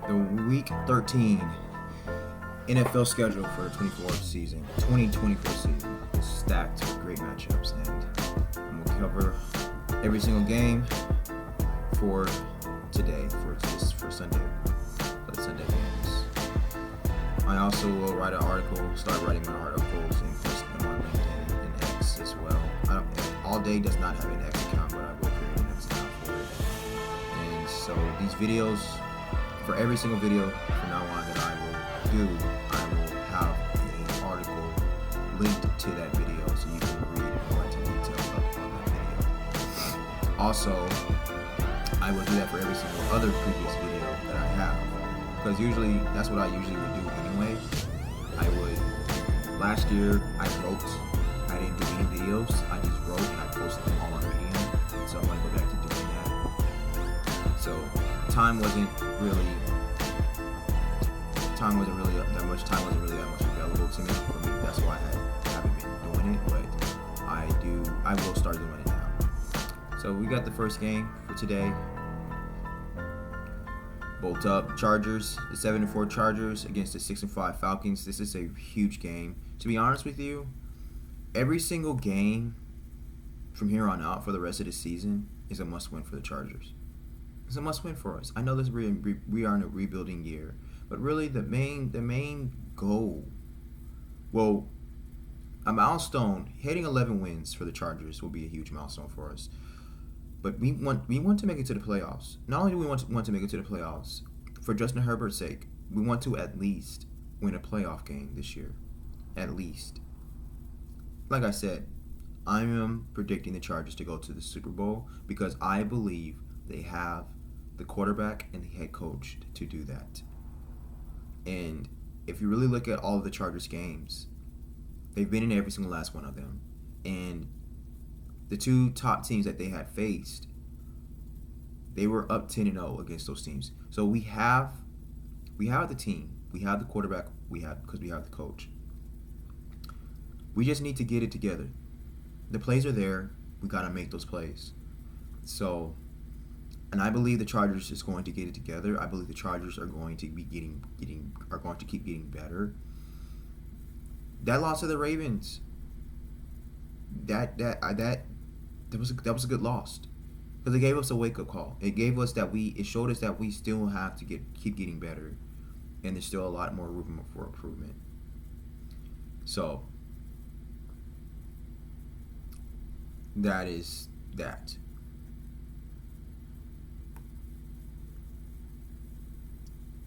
the Week 13 NFL schedule for the 2024 season is stacked with great matchups, and I'm gonna cover every single game for today, for Sunday, for the Sunday games. I also will start writing my articles and posting them on LinkedIn and X as well. All Day does not have an X account, but I will create an X account for it. And so these videos, for every single video from now on that I will have an article linked to that video so you can read more into detail up on that video. Also, I will do that for every single other previous video that I have, because that's what I usually would do anyway. Last year I didn't do any videos, I just wrote and I posted them all on Medium, so I'm going to go back to doing that. So time wasn't really that much available to me for me. That's why I haven't been doing it, but I will start doing it now. So we got the first game for today. Bolt up Chargers, the 7-4 Chargers against the 6-5 Falcons. This is a huge game. To be honest with you, every single game from here on out for the rest of the season is a must-win for the Chargers. It's a must-win for us. I know this we are in a rebuilding year, but really the main goal, well, a milestone, hitting 11 wins for the Chargers will be a huge milestone for us. But we want to make it to the playoffs. Not only do we want to make it to the playoffs, for Justin Herbert's sake, we want to at least win a playoff game this year. At least. Like I said, I am predicting the Chargers to go to the Super Bowl because I believe they have the quarterback and the head coach to do that. And if you really look at all of the Chargers games, they've been in every single last one of them. And the two top teams that they had faced, they were up 10-0 against those teams. So we have the team, we have the quarterback, because we have the coach. We just need to get it together. The plays are there. We got to make those plays. So, and I believe the Chargers is going to get it together. I believe the Chargers are going to be keep getting better. That loss to the Ravens, that was a good loss, because it gave us a wake-up call. It showed us that we still have to keep getting better, and there's still a lot more room for improvement. So that is that.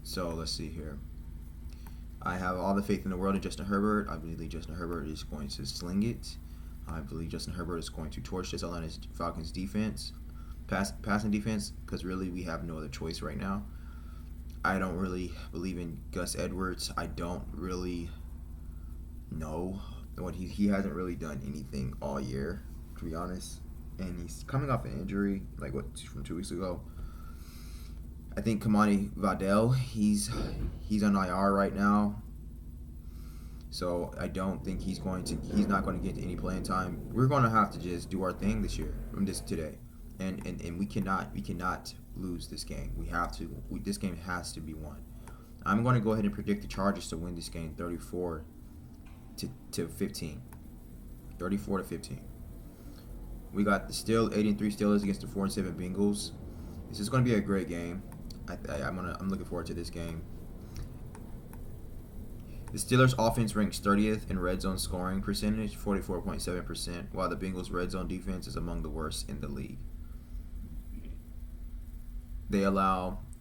So let's see here. I have all the faith in the world in Justin Herbert. I believe Justin Herbert is going to sling it. I believe Justin Herbert is going to torch this Atlanta Falcons defense, passing defense, because really we have no other choice right now. I don't really believe in Gus Edwards. I don't really know what he hasn't really done anything all year, to be honest. And he's coming off an injury, from 2 weeks ago. I think Kamani Vidal, he's on IR right now. So I don't think he's not going to get any playing time. We're going to have to just do our thing today. And we cannot lose this game. This game has to be won. I'm going to go ahead and predict the Chargers to win this game 34 to 15. 34 to 15. We got the 8-3 Steelers against the 4-7 Bengals. This is going to be a great game. I'm looking forward to this game. The Steelers' offense ranks 30th in red zone scoring percentage, 44.7%, while the Bengals' red zone defense is among the worst in the league. The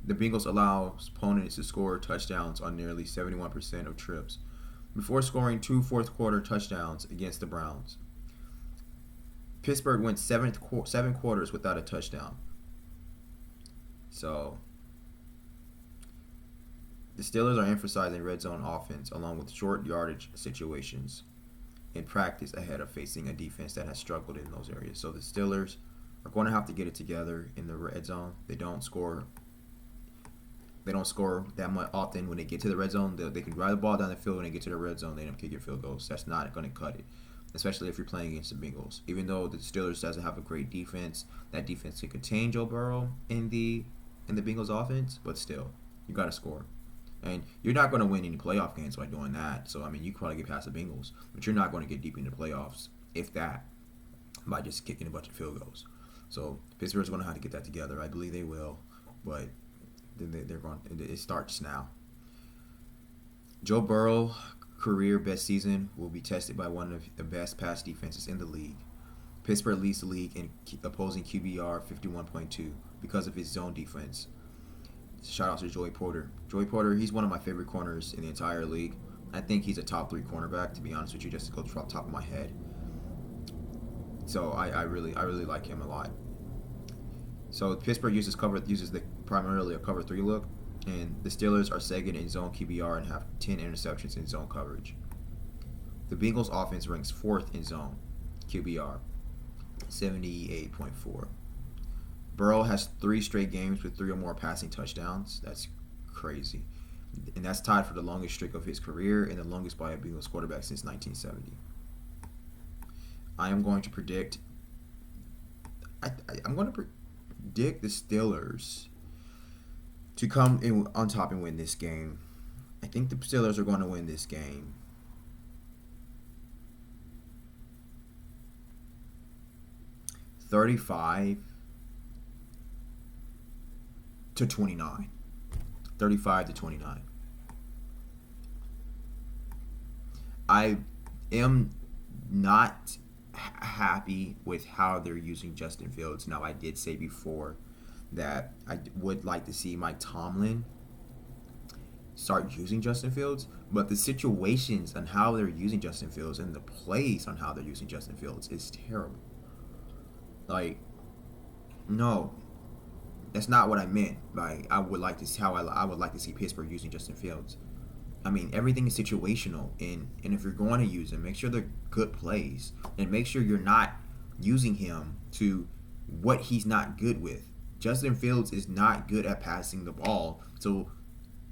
Bengals allow opponents to score touchdowns on nearly 71% of trips, before scoring 2 fourth-quarter touchdowns against the Browns. Pittsburgh went 7 quarters without a touchdown. So the Steelers are emphasizing red zone offense along with short yardage situations in practice ahead of facing a defense that has struggled in those areas. So the Steelers are going to have to get it together in the red zone. They don't score that much often when they get to the red zone. They can drive the ball down the field when they get to the red zone. They end up kicking field goals. That's not going to cut it, especially if you're playing against the Bengals. Even though the Steelers doesn't have a great defense, that defense can contain Joe Burrow in the Bengals offense, but still, You got to score. And you're not going to win any playoff games by doing that. So, I mean, you can probably get past the Bengals. But you're not going to get deep into the playoffs, if that, by just kicking a bunch of field goals. So, Pittsburgh's going to have to get that together. I believe they will. But they're going. It starts now. Joe Burrow, career best season, will be tested by one of the best pass defenses in the league. Pittsburgh leads the league in opposing QBR 51.2 because of his zone defense. Shout out to Joey Porter. Joey Porter, he's one of my favorite corners in the entire league. I think he's a top 3 cornerback, to be honest with you, just to go from the top of my head. So I really like him a lot. So Pittsburgh uses primarily a cover 3 look, and the Steelers are second in zone QBR and have 10 interceptions in zone coverage. The Bengals offense ranks 4th in zone QBR, 78.4. Burrow has 3 straight games with 3 or more passing touchdowns. That's crazy. And that's tied for the longest streak of his career and the longest by a Bengals quarterback since 1970. I am going to predict I'm going to predict the Steelers to come in on top and win this game. I think the Steelers are going to win this game. $35-29. 35-29. I am not happy with how they're using Justin Fields. Now, I did say before that I would like to see Mike Tomlin start using Justin Fields, but the situations on how they're using Justin Fields and the plays on how they're using Justin Fields is terrible. Like, no, that's not what I meant by I would like to see how I would like to see Pittsburgh using Justin Fields. I mean, everything is situational, and if you're going to use him, make sure they're good plays, and make sure you're not using him to what he's not good with. Justin Fields is not good at passing the ball, so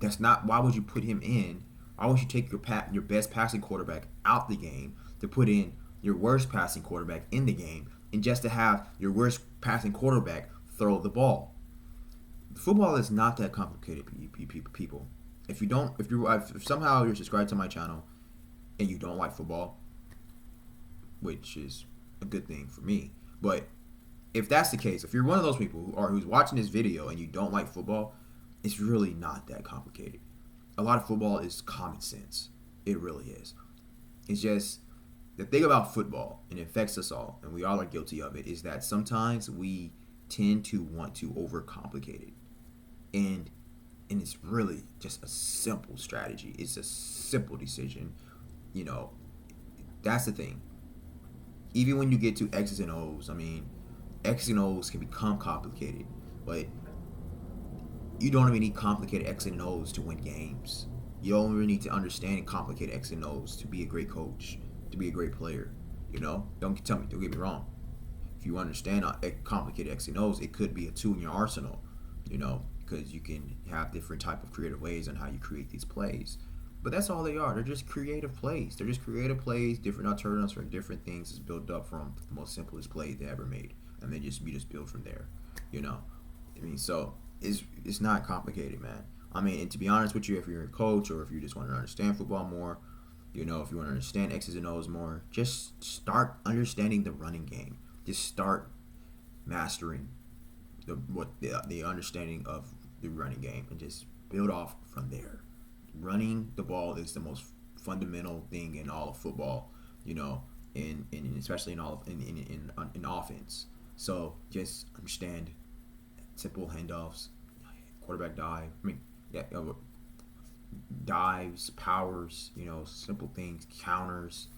that's not. Why would you put him in? Why would you take your best passing quarterback out the game to put in your worst passing quarterback in the game, and just to have your worst passing quarterback throw the ball? Football is not that complicated, people. If somehow you're subscribed to my channel and you don't like football, which is a good thing for me, but if that's the case, if you're one of those people who's watching this video and you don't like football, it's really not that complicated. A lot of football is common sense. It really is. It's just the thing about football, and it affects us all, and we all are guilty of it, is that sometimes we tend to want to overcomplicate it. And it's really just a simple strategy. It's a simple decision. You know, that's the thing. Even when you get to X's and O's, I mean, X's and O's can become complicated, but you don't even need complicated X's and O's to win games. You don't really need to understand complicated X's and O's to be a great coach, to be a great player. You know, don't get me wrong. If you understand complicated X's and O's, it could be a tool in your arsenal. You know, because you can have different type of creative ways on how you create these plays. But that's all they are. They're just creative plays. They're just creative plays, different alternatives for different things is built up from the most simplest play they ever made. And then you just build from there. You know? I mean, so it's not complicated, man. I mean, and to be honest with you, if you're a coach or if you just want to understand football more, you know, if you want to understand X's and O's more, just start understanding the running game. Just start mastering the understanding of the running game and just build off from there. Running the ball is the most fundamental thing in all of football, you know, and especially in offense. So just understand simple handoffs, quarterback dive. Dives, powers, you know, simple things, counters,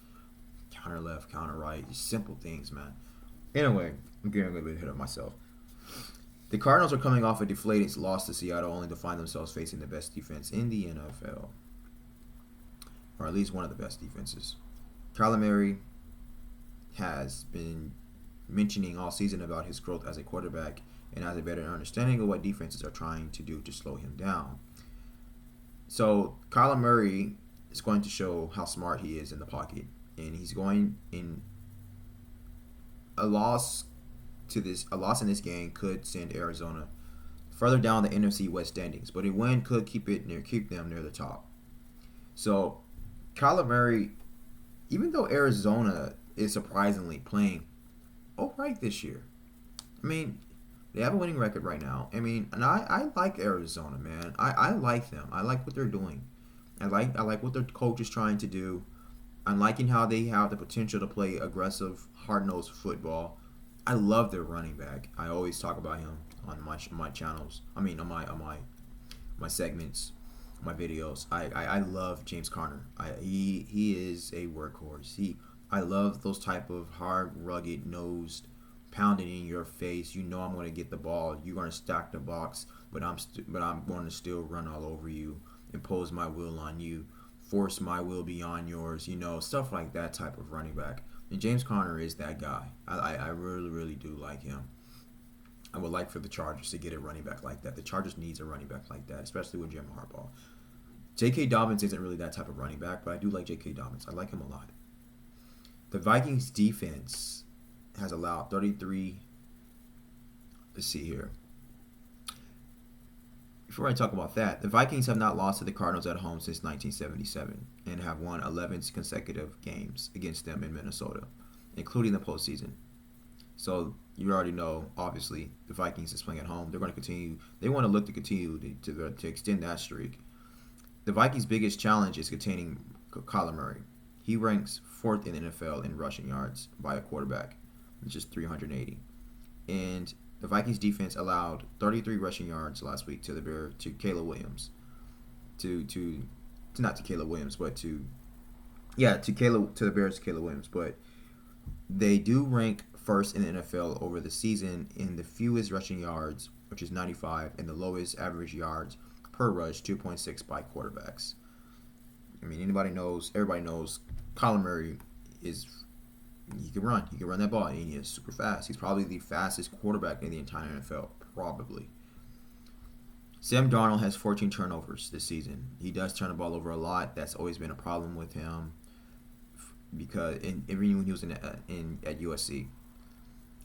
counter left, counter right, just simple things, man. Anyway, I'm getting a little bit ahead of myself. The Cardinals are coming off a deflated loss to Seattle, only to find themselves facing the best defense in the NFL, or at least one of the best defenses. Kyler Murray has been mentioning all season about his growth as a quarterback and has a better understanding of what defenses are trying to do to slow him down. So Kyler Murray is going to show how smart he is in the pocket, and he's going in a loss in this game could send Arizona further down the NFC West standings, but a win could keep them near the top. So Kyler Murray, even though Arizona is surprisingly playing all right this year, I mean, they have a winning record right now. I mean, and I like Arizona, man. I like them. I like what they're doing. I like what their coach is trying to do. I'm liking how they have the potential to play aggressive, hard-nosed football. I love their running back. I always talk about him on my channels. I mean, on my segments, my videos. I love James Conner. He is a workhorse. I love those type of hard, rugged nosed, pounding in your face. You know I'm going to get the ball. You're going to stack the box, but I'm going to still run all over you, impose my will on you, force my will beyond yours. You know, stuff like that type of running back. And James Conner is that guy. I really, really do like him. I would like for the Chargers to get a running back like that. The Chargers needs a running back like that, especially with Jim Harbaugh. J.K. Dobbins isn't really that type of running back, but I do like J.K. Dobbins. I like him a lot. The Vikings defense has allowed 33. Let's see here. Before I talk about that, the Vikings have not lost to the Cardinals at home since 1977 and have won 11 consecutive games against them in Minnesota, including the postseason. So you already know, obviously, the Vikings is playing at home. They're going to continue. They want to look to continue to extend that streak. The Vikings' biggest challenge is containing Kyler Murray. He ranks 4th in the NFL in rushing yards by a quarterback, which is 380. And the Vikings defense allowed 33 rushing yards last week to Caleb Williams. To the Bears, Caleb Williams. But they do rank first in the NFL over the season in the fewest rushing yards, which is 95, and the lowest average yards per rush, 2.6 by quarterbacks. I mean, everybody knows Kyler Murray he can run. He can run that ball, and he is super fast. He's probably the fastest quarterback in the entire NFL, probably. Sam Darnold has 14 turnovers this season. He does turn the ball over a lot. That's always been a problem with him because even when he was at USC.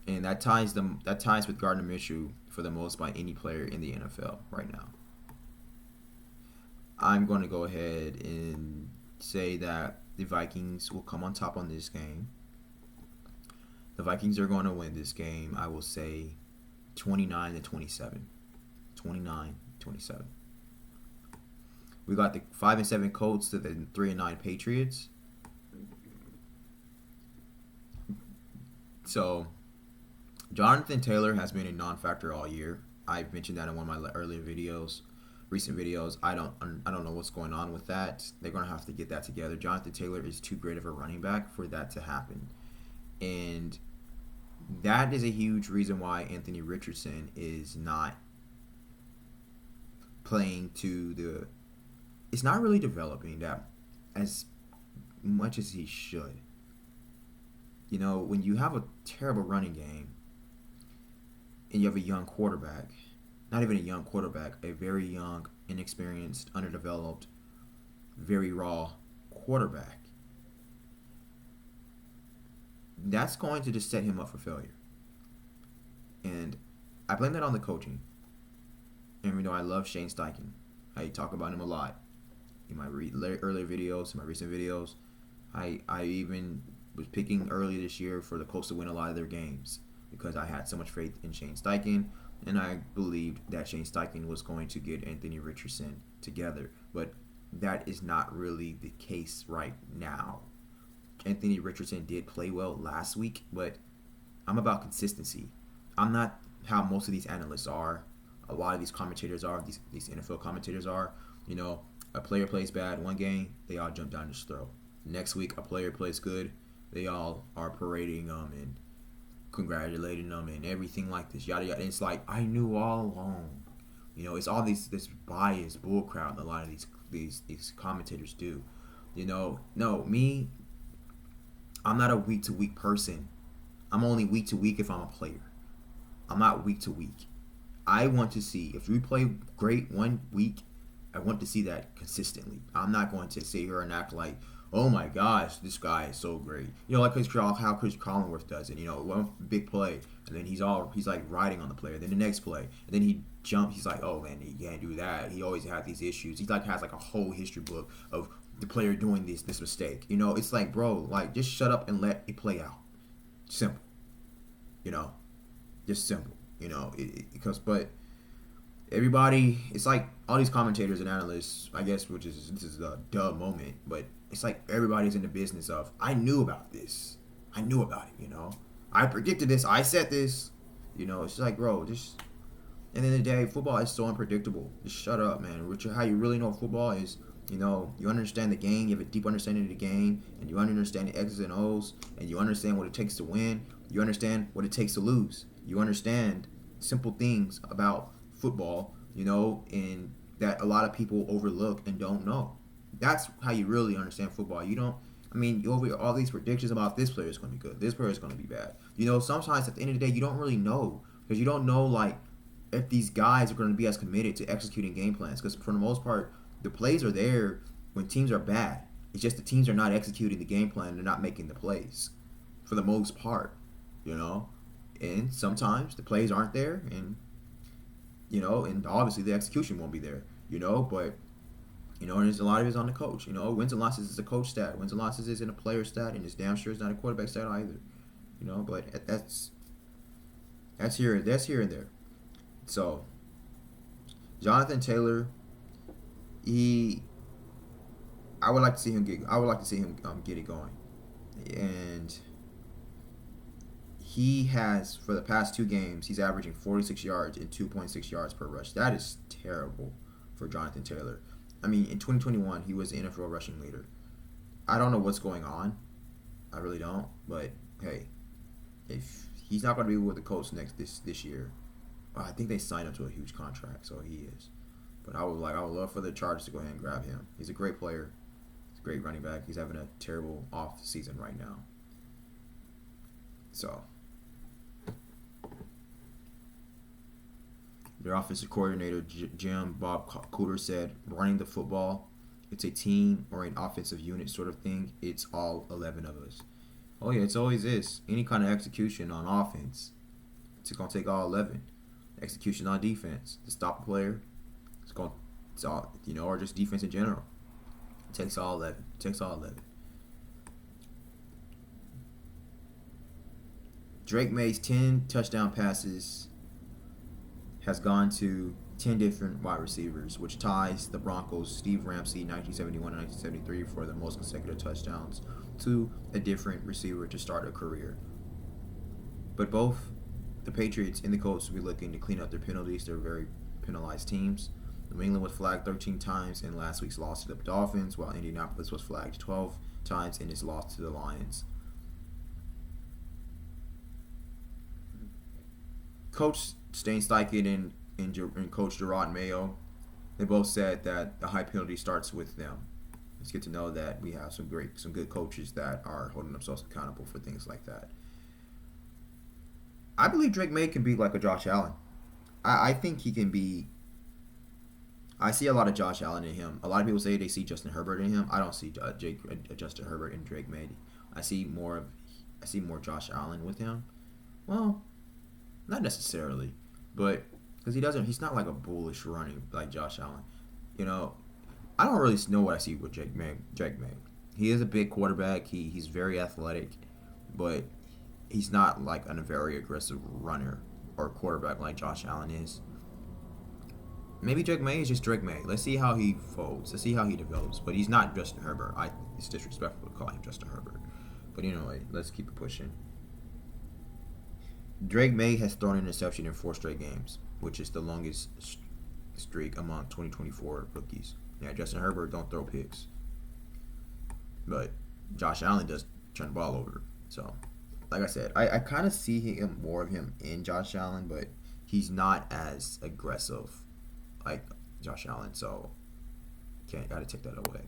And that ties with Gardner Minshew for the most by any player in the NFL right now. I'm going to go ahead and say that the Vikings will come on top on this game. The Vikings are going to win this game. I will say 29-27. 29-27. We got the 5-7 Colts to the 3-9 Patriots. So Jonathan Taylor has been a non-factor all year. I mentioned that in one of my earlier videos, recent videos. I don't know what's going on with that. They're going to have to get that together. Jonathan Taylor is too great of a running back for that to happen. And that is a huge reason why Anthony Richardson is not playing it's not really developing that as much as he should. You know, when you have a terrible running game and you have a young quarterback, not even a young quarterback, a very young, inexperienced, underdeveloped, very raw quarterback, that's going to just set him up for failure. And I blame that on the coaching. And you know, I love Shane Steichen. I talk about him a lot in my earlier videos, in my recent videos. I even was picking early this year for the Colts to win a lot of their games because I had so much faith in Shane Steichen, and I believed that Shane Steichen was going to get Anthony Richardson together. But that is not really the case right now. Anthony Richardson did play well last week, but I'm about consistency. I'm not how most of these analysts are. A lot of these commentators are, these NFL commentators are. You know, a player plays bad one game, they all jump down his throat. Next week, a player plays good, they all are parading them and congratulating them and everything like this, yada yada. And it's like, I knew all along. You know, it's all this biased bull crowd that a lot of these commentators do. You know, no, me, I'm not a week to week person. I'm only week to week if I'm a player. I'm not week to week. I want to see, if we play great one week, I want to see that consistently. I'm not going to sit here and act like, oh my gosh, this guy is so great. You know, like how Chris Collinworth does it. You know, one big play, and then he's like riding on the player. Then the next play, and then he jumps. He's like, oh man, he can't do that. He always had these issues. He like has like a whole history book of the player doing this mistake. You know, it's like, bro, like just shut up and let it play out. Simple. You know, just simple. You know, because but everybody, it's like all these commentators and analysts, I guess, which is this is a duh moment, but it's like everybody's in the business of I knew about this, I knew about it, you know, I predicted this, I said this, you know. It's like, bro, just at the end of the day, football is so unpredictable. Just shut up, man. Which how you really know football is, you know, you understand the game, you have a deep understanding of the game, and you understand the X's and O's, and you understand what it takes to win. You understand what it takes to lose. You understand simple things about football, you know, and that a lot of people overlook and don't know. That's how you really understand football. You don't. I mean, you over all these predictions about this player is going to be good, this player is going to be bad. You know, sometimes at the end of the day, you don't really know because you don't know like if these guys are going to be as committed to executing game plans. Because for the most part, the plays are there when teams are bad. It's just the teams are not executing the game plan. They're not making the plays for the most part, you know. And sometimes the plays aren't there, and you know, and obviously the execution won't be there, you know. But you know, and there's a lot of it's on the coach. You know, wins and losses is a coach stat. Wins and losses isn't a player stat, and it's damn sure it's not a quarterback stat either. You know, but that's here and there. So Jonathan Taylor, he, I would like to see him get. I would like to see him get it going, and he has for the past 2 games he's averaging 46 yards and 2.6 yards per rush. That is terrible for Jonathan Taylor. I mean, in 2021 he was the NFL rushing leader. I don't know what's going on. I really don't. But hey, if he's not going to be with the Colts this year, well, I think they signed him to a huge contract, so he is. But I would love for the Chargers to go ahead and grab him. He's a great player. He's a great running back. He's having a terrible off season right now. So their offensive coordinator Jim Bob Cooter said, "Running the football, it's a team or an offensive unit sort of thing. It's all 11 of us." Oh yeah, it's always is. Any kind of execution on offense, it's gonna take all 11. Execution on defense to stop a player, it's all, you know, or just defense in general. It takes all 11. It takes all 11. Drake May's 10 touchdown passes has gone to 10 different wide receivers, which ties the Broncos' Steve Ramsey 1971 and 1973 for the most consecutive touchdowns to a different receiver to start a career. But both the Patriots and the Colts will be looking to clean up their penalties. They're very penalized teams. New England was flagged 13 times in last week's loss to the Dolphins, while Indianapolis was flagged 12 times in its loss to the Lions. Coach Shane Steichen and Coach Gerard Mayo, they both said that the high penalty starts with them. It's good to know that we have some good coaches that are holding themselves accountable for things like that. I believe Drake May can be like a Josh Allen. I think he can be. I see a lot of Josh Allen in him. A lot of people say they see Justin Herbert in him. I don't see Justin Herbert and Drake May. I see more Josh Allen with him. Well, not necessarily, but because he's not like a bullish running like Josh Allen. You know, I don't really know what I see with Drake May. He is a big quarterback. He's very athletic, but he's not like a very aggressive runner or quarterback like Josh Allen is. Maybe Drake May is just Drake May. Let's see how he folds. Let's see how he develops. But he's not Justin Herbert. It's disrespectful to call him Justin Herbert. But anyway, let's keep it pushing. Drake May has thrown an interception in 4 straight games, which is the longest streak among 2024 rookies. Yeah, Justin Herbert don't throw picks, but Josh Allen does turn the ball over. So, like I said, I kind of see more of him in Josh Allen, but he's not as aggressive like Josh Allen. So, gotta take that away.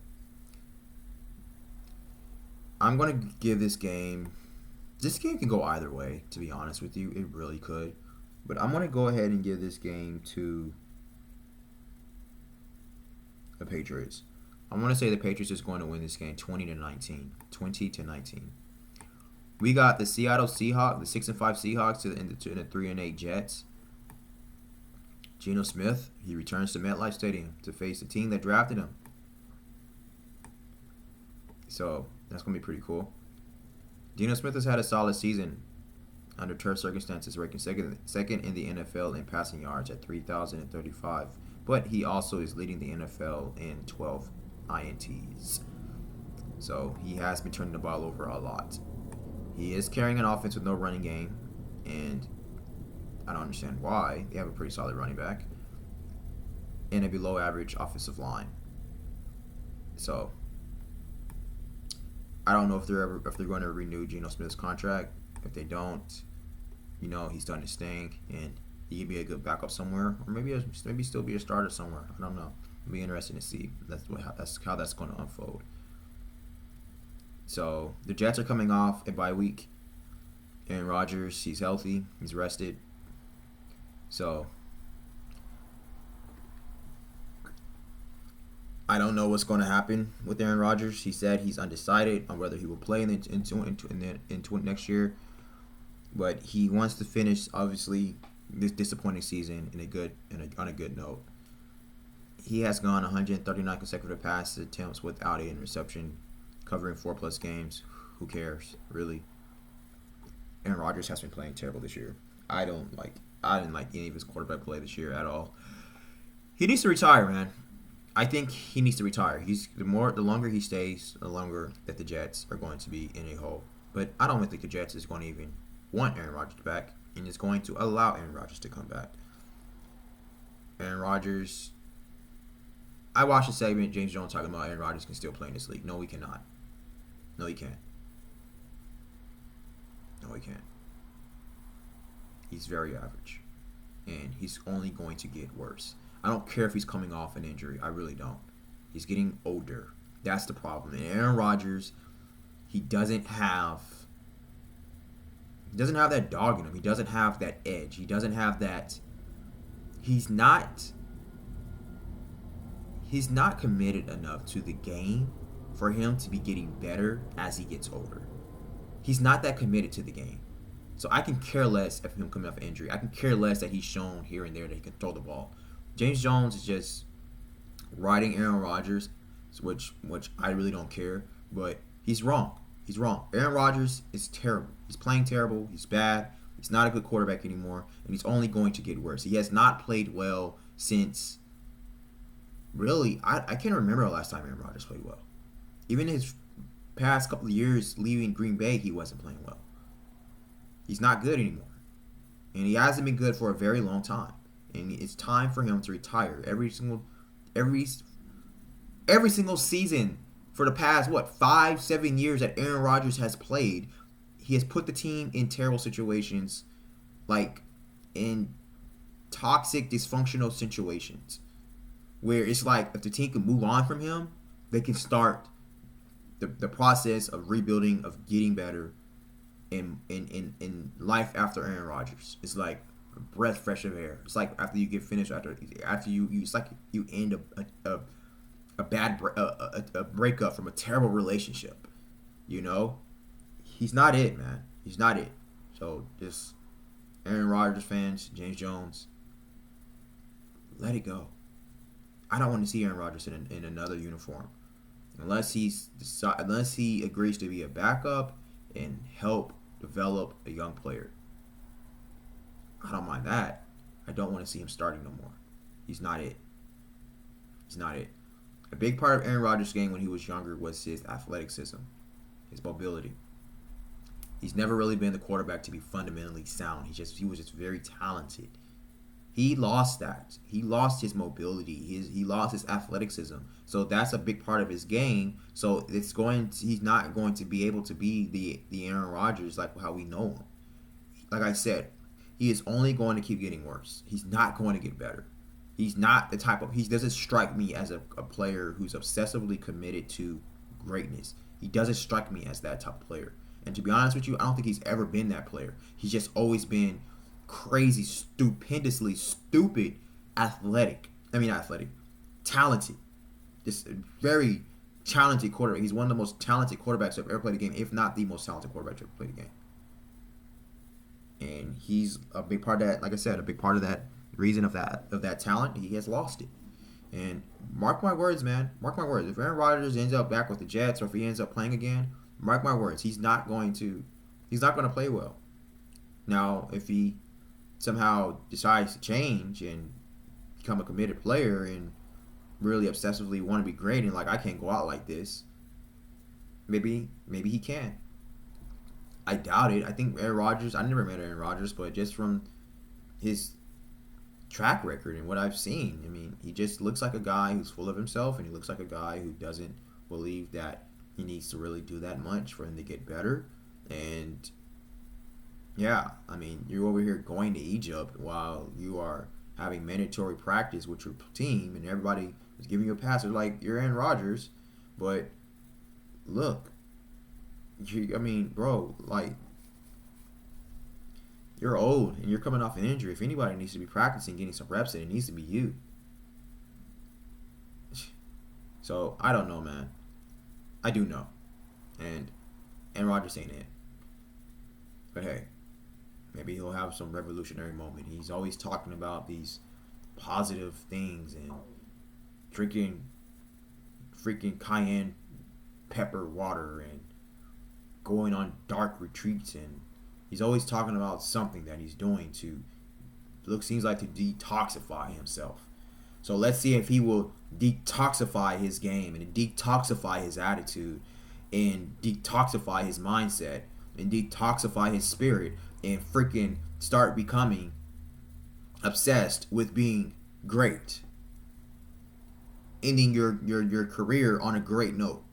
I'm gonna give this game. This game can go either way, to be honest with you. It really could. But I'm going to go ahead and give this game to the Patriots. I want to say the Patriots is going to win this game 20-19. 20-19. We got the Seattle Seahawks, the 6-5 Seahawks, to the 3-8 Jets. Geno Smith, he returns to MetLife Stadium to face the team that drafted him. So that's gonna be pretty cool. Geno Smith has had a solid season under turf circumstances, ranking second in the NFL in passing yards at 3,035. But he also is leading the NFL in 12 INTs. So he has been turning the ball over a lot. He is carrying an offense with no running game, and I don't understand why. They have a pretty solid running back and a below average offensive line. So I don't know if they're going to renew Geno Smith's contract. If they don't, he's done his thing, and he could be a good backup somewhere, or maybe still be a starter somewhere. I don't know. It'll be interesting to see. That's how that's going to unfold. So the Jets are coming off a bye week. Aaron Rodgers, he's healthy, he's rested. So I don't know what's going to happen with Aaron Rodgers. He said he's undecided on whether he will play into next year, but he wants to finish obviously this disappointing season on a good note. He has gone 139 consecutive pass attempts without an interception, covering 4+ games. Who cares, really? Aaron Rodgers has been playing terrible this year. I didn't like any of his quarterback play this year at all. He needs to retire, man. I think he needs to retire. The longer he stays, the longer that the Jets are going to be in a hole. But I don't think the Jets is going to even want Aaron Rodgers back, and is going to allow Aaron Rodgers to come back. Aaron Rodgers. I watched a segment, James Jones talking about Aaron Rodgers can still play in this league. No, he cannot. No, he can't. No, he can't. He's very average, and he's only going to get worse. I don't care if he's coming off an injury. I really don't. He's getting older. That's the problem. And Aaron Rodgers, he doesn't have that dog in him. He doesn't have that edge. He doesn't have that. He's not committed enough to the game for him to be getting better as he gets older. He's not that committed to the game. So I can care less of him coming off an injury. I can care less that he's shown here and there that he can throw the ball. James Jones is just riding Aaron Rodgers, which I really don't care. But he's wrong. He's wrong. Aaron Rodgers is terrible. He's playing terrible. He's bad. He's not a good quarterback anymore. And he's only going to get worse. He has not played well since, really, I can't remember the last time Aaron Rodgers played well. Even his past couple of years leaving Green Bay, he wasn't playing well. He's not good anymore. And he hasn't been good for a very long time. And it's time for him to retire. Every single season for the past 5-7 years that Aaron Rodgers has played, he has put the team in terrible situations, like in toxic, dysfunctional situations, where it's like if the team can move on from him, they can start the process of rebuilding, of getting better in life after Aaron Rodgers. It's like a breath fresh of air. It's like after you get finished, after you it's like you end a bad breakup from a terrible relationship. He's not it, man. He's not it. So just Aaron Rodgers fans, James Jones, let it go. I don't want to see Aaron Rodgers in another uniform unless he agrees to be a backup and help develop a young player. I don't mind that. I don't want to see him starting no more. He's not it. He's not it. A big part of Aaron Rodgers' game when he was younger was his athleticism, his mobility. He's never really been the quarterback to be fundamentally sound. He was just very talented. He lost that. He lost his mobility. He lost his athleticism. So that's a big part of his game. So he's not going to be able to be the Aaron Rodgers like how we know him. Like I said, he is only going to keep getting worse. He's not going to get better. He's not the type of... He doesn't strike me as a player who's obsessively committed to greatness. He doesn't strike me as that type of player. And to be honest with you, I don't think he's ever been that player. He's just always been crazy, stupendously stupid, talented. Just a very talented quarterback. He's one of the most talented quarterbacks I've ever played a game, if not the most talented quarterback to ever played a game. And he's a big part of that. Like I said, a big part of that reason of that talent. He has lost it. And mark my words, man. Mark my words. If Aaron Rodgers ends up back with the Jets, or if he ends up playing again, mark my words. He's not going to play well. Now, if he somehow decides to change and become a committed player and really obsessively want to be great and like, I can't go out like this, maybe he can. I doubt it. I think Aaron Rodgers, I never met Aaron Rodgers, but just from his track record and what I've seen, I mean, he just looks like a guy who's full of himself, and he looks like a guy who doesn't believe that he needs to really do that much for him to get better. And yeah, I mean, you're over here going to Egypt while you are having mandatory practice with your team, and everybody is giving you a pass. They're like, you're Aaron Rodgers, but look, I mean, bro, like, you're old and you're coming off an injury. If anybody needs to be practicing, getting some reps in, it needs to be you. So I don't know, man. I do know, and Rodgers ain't it. But hey, maybe he'll have some revolutionary moment. He's always talking about these positive things and drinking freaking cayenne pepper water and going on dark retreats, and he's always talking about something that he's doing to seems like to detoxify himself. So let's see if he will detoxify his game and detoxify his attitude and detoxify his mindset and detoxify his spirit and freaking start becoming obsessed with being great, ending your career on a great note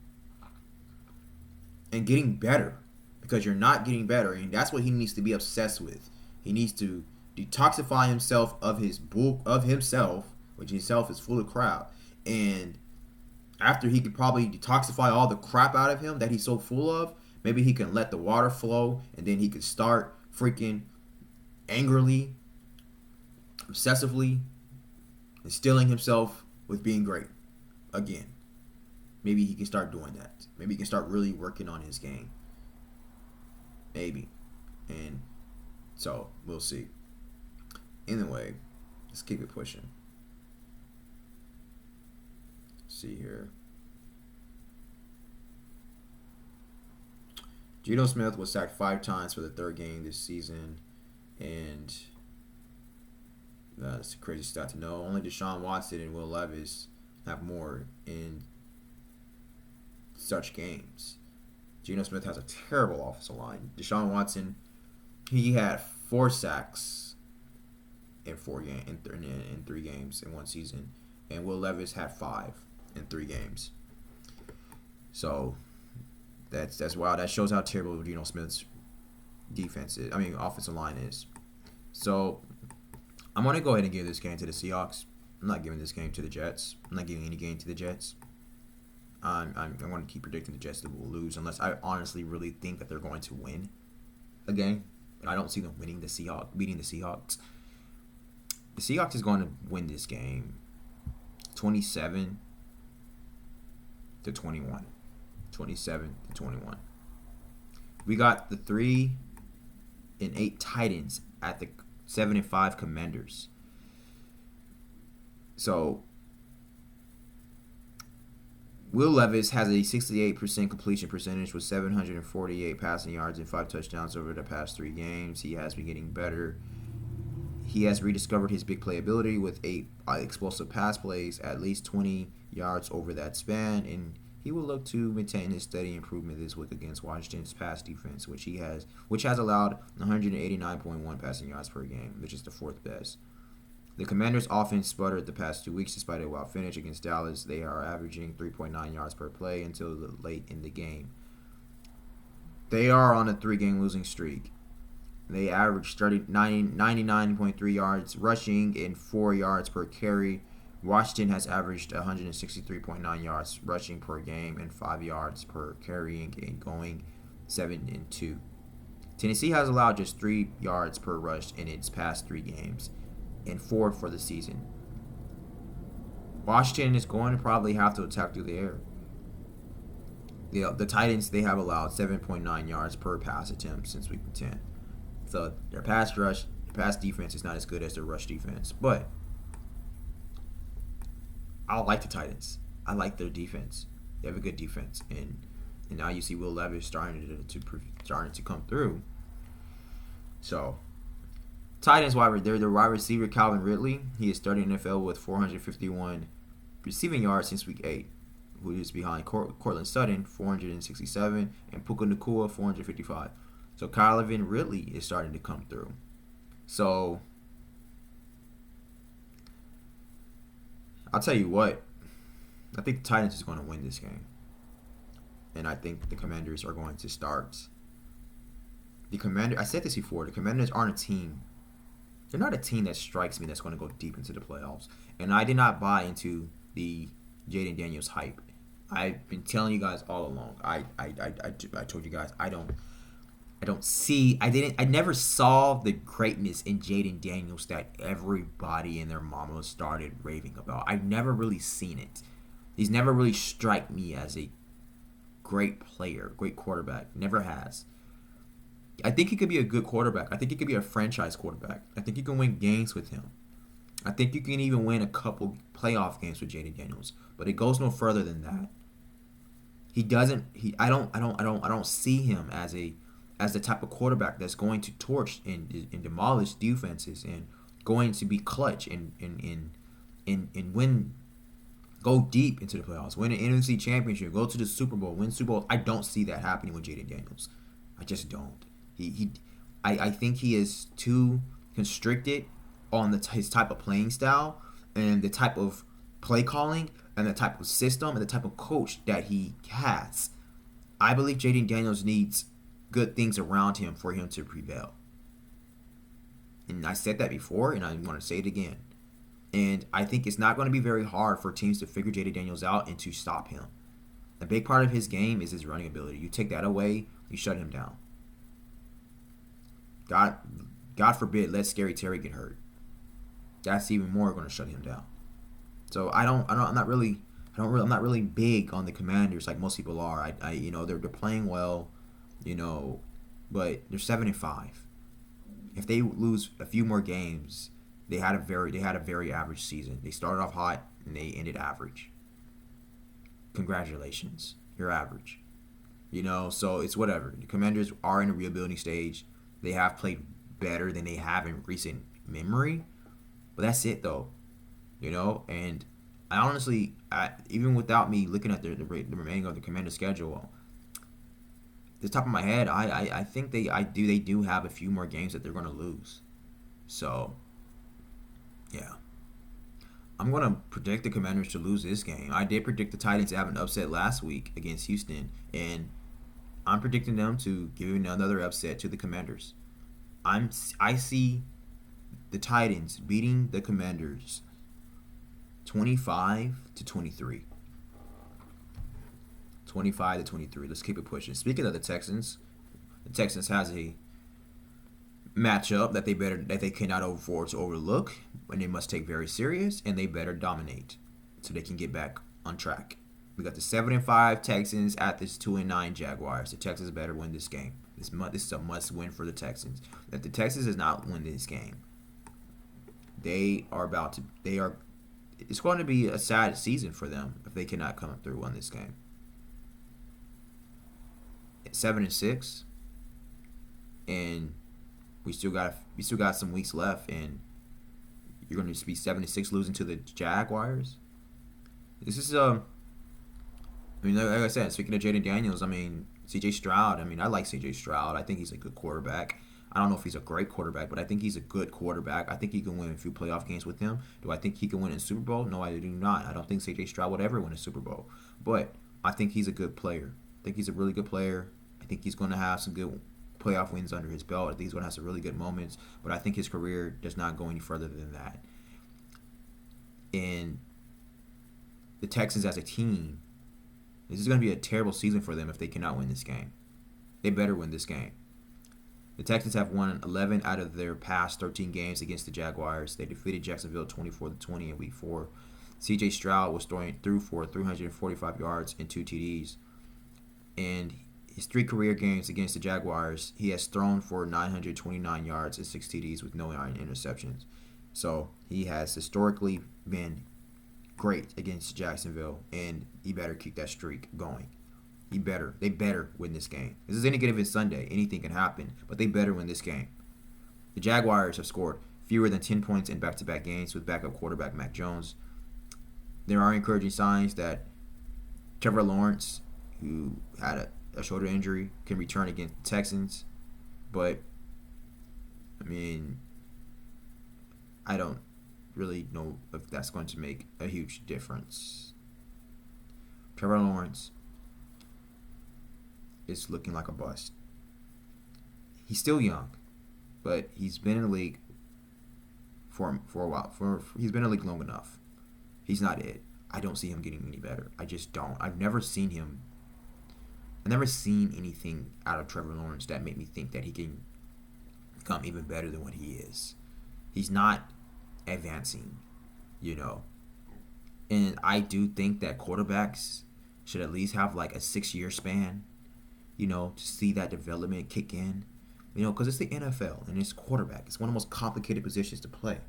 and getting better, because you're not getting better, and that's what he needs to be obsessed with. He needs to detoxify himself of himself, which himself is full of crap, and after he could probably detoxify all the crap out of him that he's so full of, maybe he can let the water flow, and then he could start freaking angrily, obsessively instilling himself with being great again. Maybe he can start doing that. Maybe he can start really working on his game. Maybe. And so we'll see. Anyway, let's keep it pushing. Let's see here. Geno Smith was sacked 5 times for the 3rd game this season, and that's a crazy stat to know. Only Deshaun Watson and Will Levis have more in such games. Geno Smith has a terrible offensive line. Deshaun Watson, he had 4 sacks in 3 games in one season, and Will Levis had 5 in 3 games. So that's wild. That shows how terrible Geno Smith's offensive line is. So I'm gonna go ahead and give this game to the Seahawks. I'm not giving this game to the Jets. I'm not giving any game to the Jets. I'm going to keep predicting the Jets will lose unless I honestly really think that they're going to win a game. But I don't see them beating the Seahawks. The Seahawks is going to win this game 27-21. 27-21. We got the 3-8 Titans at the 7-5 Commanders. So Will Levis has a 68% completion percentage with 748 passing yards and 5 touchdowns over the past 3 games. He has been getting better. He has rediscovered his big play ability with 8 explosive pass plays, at least 20 yards over that span, and he will look to maintain his steady improvement this week against Washington's pass defense, which has allowed 189.1 passing yards per game, which is the 4th best. The Commanders' offense sputtered the past 2 weeks despite a wild finish against Dallas. They are averaging 3.9 yards per play until late in the game. They are on a 3-game losing streak. They averaged 99.3 yards rushing and 4 yards per carry. Washington has averaged 163.9 yards rushing per game and 5 yards per carrying and going 7-2. Tennessee has allowed just 3 yards per rush in its past 3 games and 4 for the season. Washington is going to probably have to attack through the air. The Titans, they have allowed 7.9 yards per pass attempt since week 10. So their pass defense is not as good as their rush defense. But I like the Titans. I like their defense. They have a good defense, and now you see Will Levis starting to come through. So Titans they're the wide receiver Calvin Ridley. He is starting NFL with 451 receiving yards since week 8. Who is behind Cortland Sutton, 467, and Puka Nacua, 455. So Calvin Ridley is starting to come through. So I'll tell you what, I think the Titans is going to win this game. And I think the Commanders are going to start. I said this before, the Commanders aren't a team. They're not a team that strikes me that's going to go deep into the playoffs. And I did not buy into the Jaden Daniels hype. I've been telling you guys all along. I told you guys I never saw the greatness in Jaden Daniels that everybody and their mama started raving about. I've never really seen it. He's never really struck me as a great player, great quarterback. Never has. I think he could be a good quarterback. I think he could be a franchise quarterback. I think you can win games with him. I think you can even win a couple playoff games with Jaden Daniels, but it goes no further than that. I don't see him as the type of quarterback that's going to torch and demolish defenses and going to be clutch and win, go deep into the playoffs, win an NFC championship, go to the Super Bowl, win Super Bowl. I don't see that happening with Jaden Daniels. I just don't. I think he is too constricted on his type of playing style and the type of play calling and the type of system and the type of coach that he has. I believe Jaden Daniels needs good things around him for him to prevail. And I said that before, and I want to say it again. And I think it's not going to be very hard for teams to figure Jaden Daniels out and to stop him. A big part of his game is his running ability. You take that away, you shut him down. God forbid, let Scary Terry get hurt. That's even more going to shut him down. So I'm not really big on the Commanders like most people are. They're playing well, but they're 7-5. If they lose a few more games, they had a very average season. They started off hot and they ended average. Congratulations, you're average. So it's whatever. The Commanders are in a rebuilding stage. They have played better than they have in recent memory, but that's it though. And I honestly, even without me looking at the remaining of the Commander schedule, the top of my head, I think they do have a few more games that they're going to lose. So, yeah. I'm going to predict the Commanders to lose this game. I did predict the Titans to have an upset last week against Houston, and I'm predicting them to give another upset to the Commanders. I see the Titans beating the Commanders 25-23. 25-23. Let's keep it pushing. Speaking of the Texans has a matchup that they cannot afford to overlook, and they must take very serious, and they better dominate so they can get back on track. We got the 7-5 Texans at this 2-9 Jaguars. The Texans better win this game. This is a must win for the Texans. If the Texans does not win this game, it's going to be a sad season for them if they cannot come through on this game. 7-6, and we still got some weeks left, and you're going to be 7-6 losing to the Jaguars. This is like I said, speaking of Jaden Daniels, C.J. Stroud. I like C.J. Stroud. I think he's a good quarterback. I don't know if he's a great quarterback, but I think he's a good quarterback. I think he can win a few playoff games with him. Do I think he can win a Super Bowl? No, I do not. I don't think C.J. Stroud would ever win a Super Bowl. But I think he's a good player. I think he's a really good player. I think he's going to have some good playoff wins under his belt. I think he's going to have some really good moments. But I think his career does not go any further than that. And the Texans as a team, this is going to be a terrible season for them if they cannot win this game. They better win this game. The Texans have won 11 out of their past 13 games against the Jaguars. They defeated Jacksonville 24-20 in Week 4. C.J. Stroud was threw for 345 yards and 2 TDs. And his 3 career games against the Jaguars, he has thrown for 929 yards and 6 TDs with no interceptions. So he has historically been great against Jacksonville, and he better keep that streak going. They better win this game. This is any given Sunday. Anything can happen, but they better win this game. The Jaguars have scored fewer than 10 points in back-to-back games with backup quarterback Mac Jones. There are encouraging signs that Trevor Lawrence, who had a shoulder injury, can return against the Texans. But, I mean, I don't really know if that's going to make a huge difference. Trevor Lawrence is looking like a bust. He's still young, but he's been in the league for a while. He's been in the league long enough. He's not it. I don't see him getting any better. I just don't. I've never seen anything out of Trevor Lawrence that made me think that he can become even better than what he is. He's not advancing, And I do think that quarterbacks should at least have like a 6-year span, to see that development kick in. Because it's the NFL and it's quarterback. It's one of the most complicated positions to play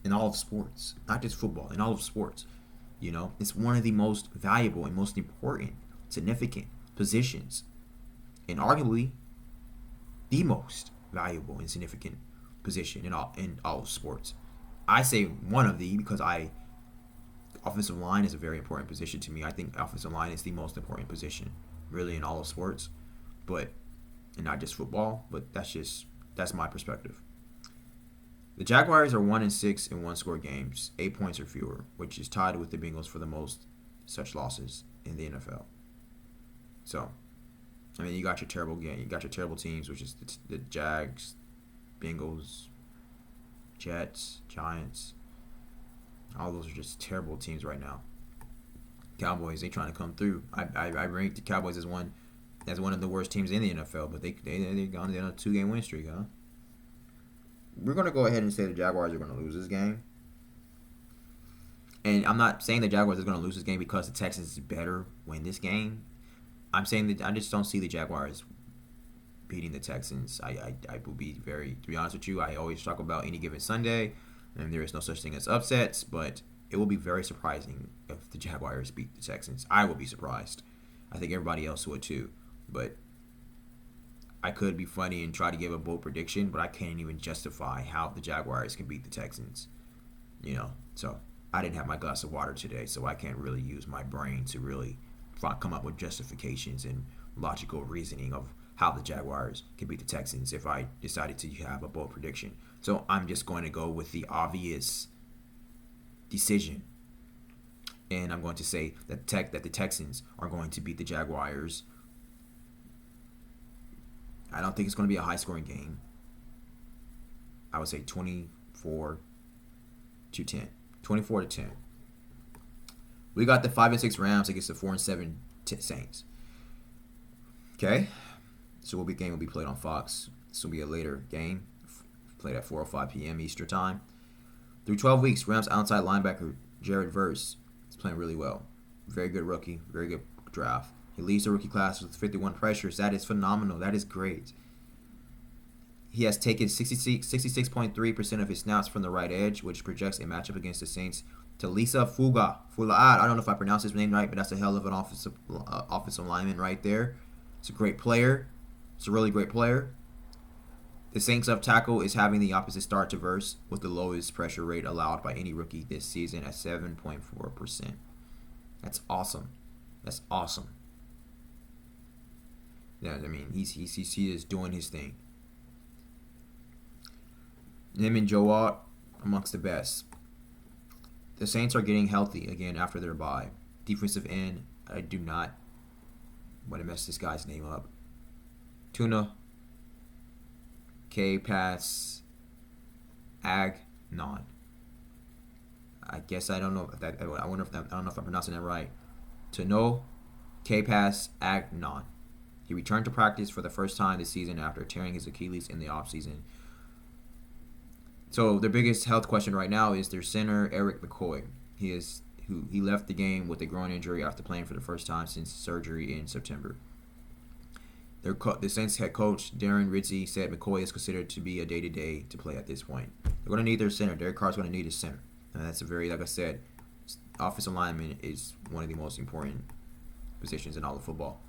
in all of sports, not just football, in all of sports. It's one of the most valuable and most important, significant positions, and arguably the most valuable and significant position in all of sports. I say one of the because offensive line is a very important position to me. I think offensive line is the most important position, really, in all of sports, and not just football. But that's my perspective. The Jaguars are 1-6 in one-score games, 8 points or fewer, which is tied with the Bengals for the most such losses in the NFL. So, I mean, you got your terrible teams, which is the Jags, Bengals, Jets, Giants. All those are just terrible teams right now. Cowboys, they trying to come through. I rank the Cowboys as one of the worst teams in the NFL, but they gone on a 2-game win streak, huh? We're going to go ahead and say the Jaguars are going to lose this game. And I'm not saying the Jaguars are going to lose this game because the Texans better win this game. I'm saying that I just don't see the Jaguars beating the Texans. I will be to be honest with you, I always talk about any given Sunday, and there is no such thing as upsets, but it will be very surprising if the Jaguars beat the Texans. I will be surprised. I think everybody else would too. But I could be funny and try to give a bold prediction, but I can't even justify how the Jaguars can beat the Texans. So I didn't have my glass of water today, so I can't really use my brain to really come up with justifications and logical reasoning of how the Jaguars can beat the Texans if I decided to have a bold prediction. So I'm just going to go with the obvious decision, and I'm going to say that the Texans are going to beat the Jaguars. I don't think it's going to be a high-scoring game. I would say 24-10. 24-10. We got the 5-6 Rams against the 4-7 Saints. Okay, so game will be played on Fox. This will be a later game, played at 4:05 p.m. Eastern time. Through 12 weeks, Rams outside linebacker Jared Verse is playing really well. Very good rookie, very good draft. He leads the rookie class with 51 pressures. That is phenomenal. That is great. He has taken 66.3% of his snaps from the right edge, which projects a matchup against the Saints. Talisa Fuga. I don't know if I pronounced his name right, but that's a hell of an offensive lineman right there. It's a great player. It's a really great player. The Saints left tackle is having the opposite start to Verse with the lowest pressure rate allowed by any rookie this season at 7.4%. That's awesome. That's awesome. Yeah, I mean, he is doing his thing. Him and Joe Watt amongst the best. The Saints are getting healthy again after their bye. Defensive end, I do not want to mess this guy's name up. Tuna K-Pass Agnon. I guess I don't know if that. I don't know if I'm pronouncing that right. Tuno K-Pass Agnon. He returned to practice for the first time this season after tearing his Achilles in the offseason. So their biggest health question right now is their center, Eric McCoy. He who he left the game with a groin injury after playing for the first time since surgery in September. The Saints head coach Darren Ritchie said McCoy is considered to be a day-to-day to play at this point. They're going to need their center. Derek Carr's going to need his center, and that's a very, like I said, offensive lineman is one of the most important positions in all of football.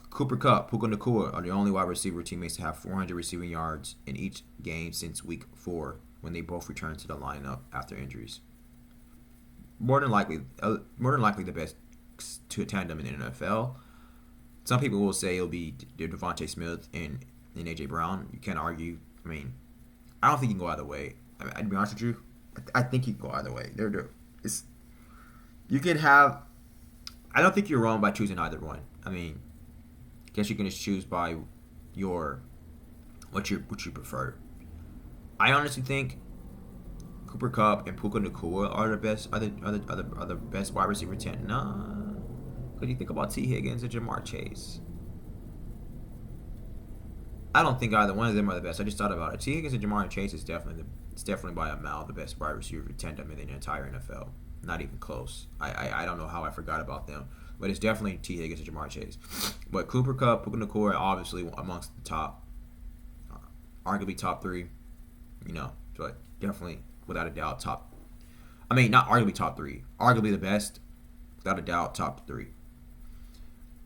Cooper Kupp, Puka Nacua are the only wide receiver teammates to have 400 receiving yards in each game since week 4, when they both returned to the lineup after injuries. More than likely the best to tandem in the NFL. Some people will say it'll be Devontae Smith and A.J. Brown. You can't argue. I mean, I don't think you can go either way. I mean, to be honest with you, I think you can go either way. You can have. I don't think you're wrong by choosing either one. I mean, I guess you can just choose by what you prefer. I honestly think Cooper Kupp and Puka Nacua are the best. Are the best wide receiver 10? Nah. Could you think about T. Higgins and Jamar Chase? I don't think either one of them are the best. I just thought about it. T. Higgins and Jamar Chase is definitely by a mile the best wide receiver tandem in the entire NFL. Not even close. I don't know how I forgot about them, but it's definitely T. Higgins and Jamar Chase. But Cooper Kupp, Puka Nacua, obviously amongst the top, arguably top 3. But definitely without a doubt top. I mean, not arguably top 3. Arguably the best, without a doubt top 3.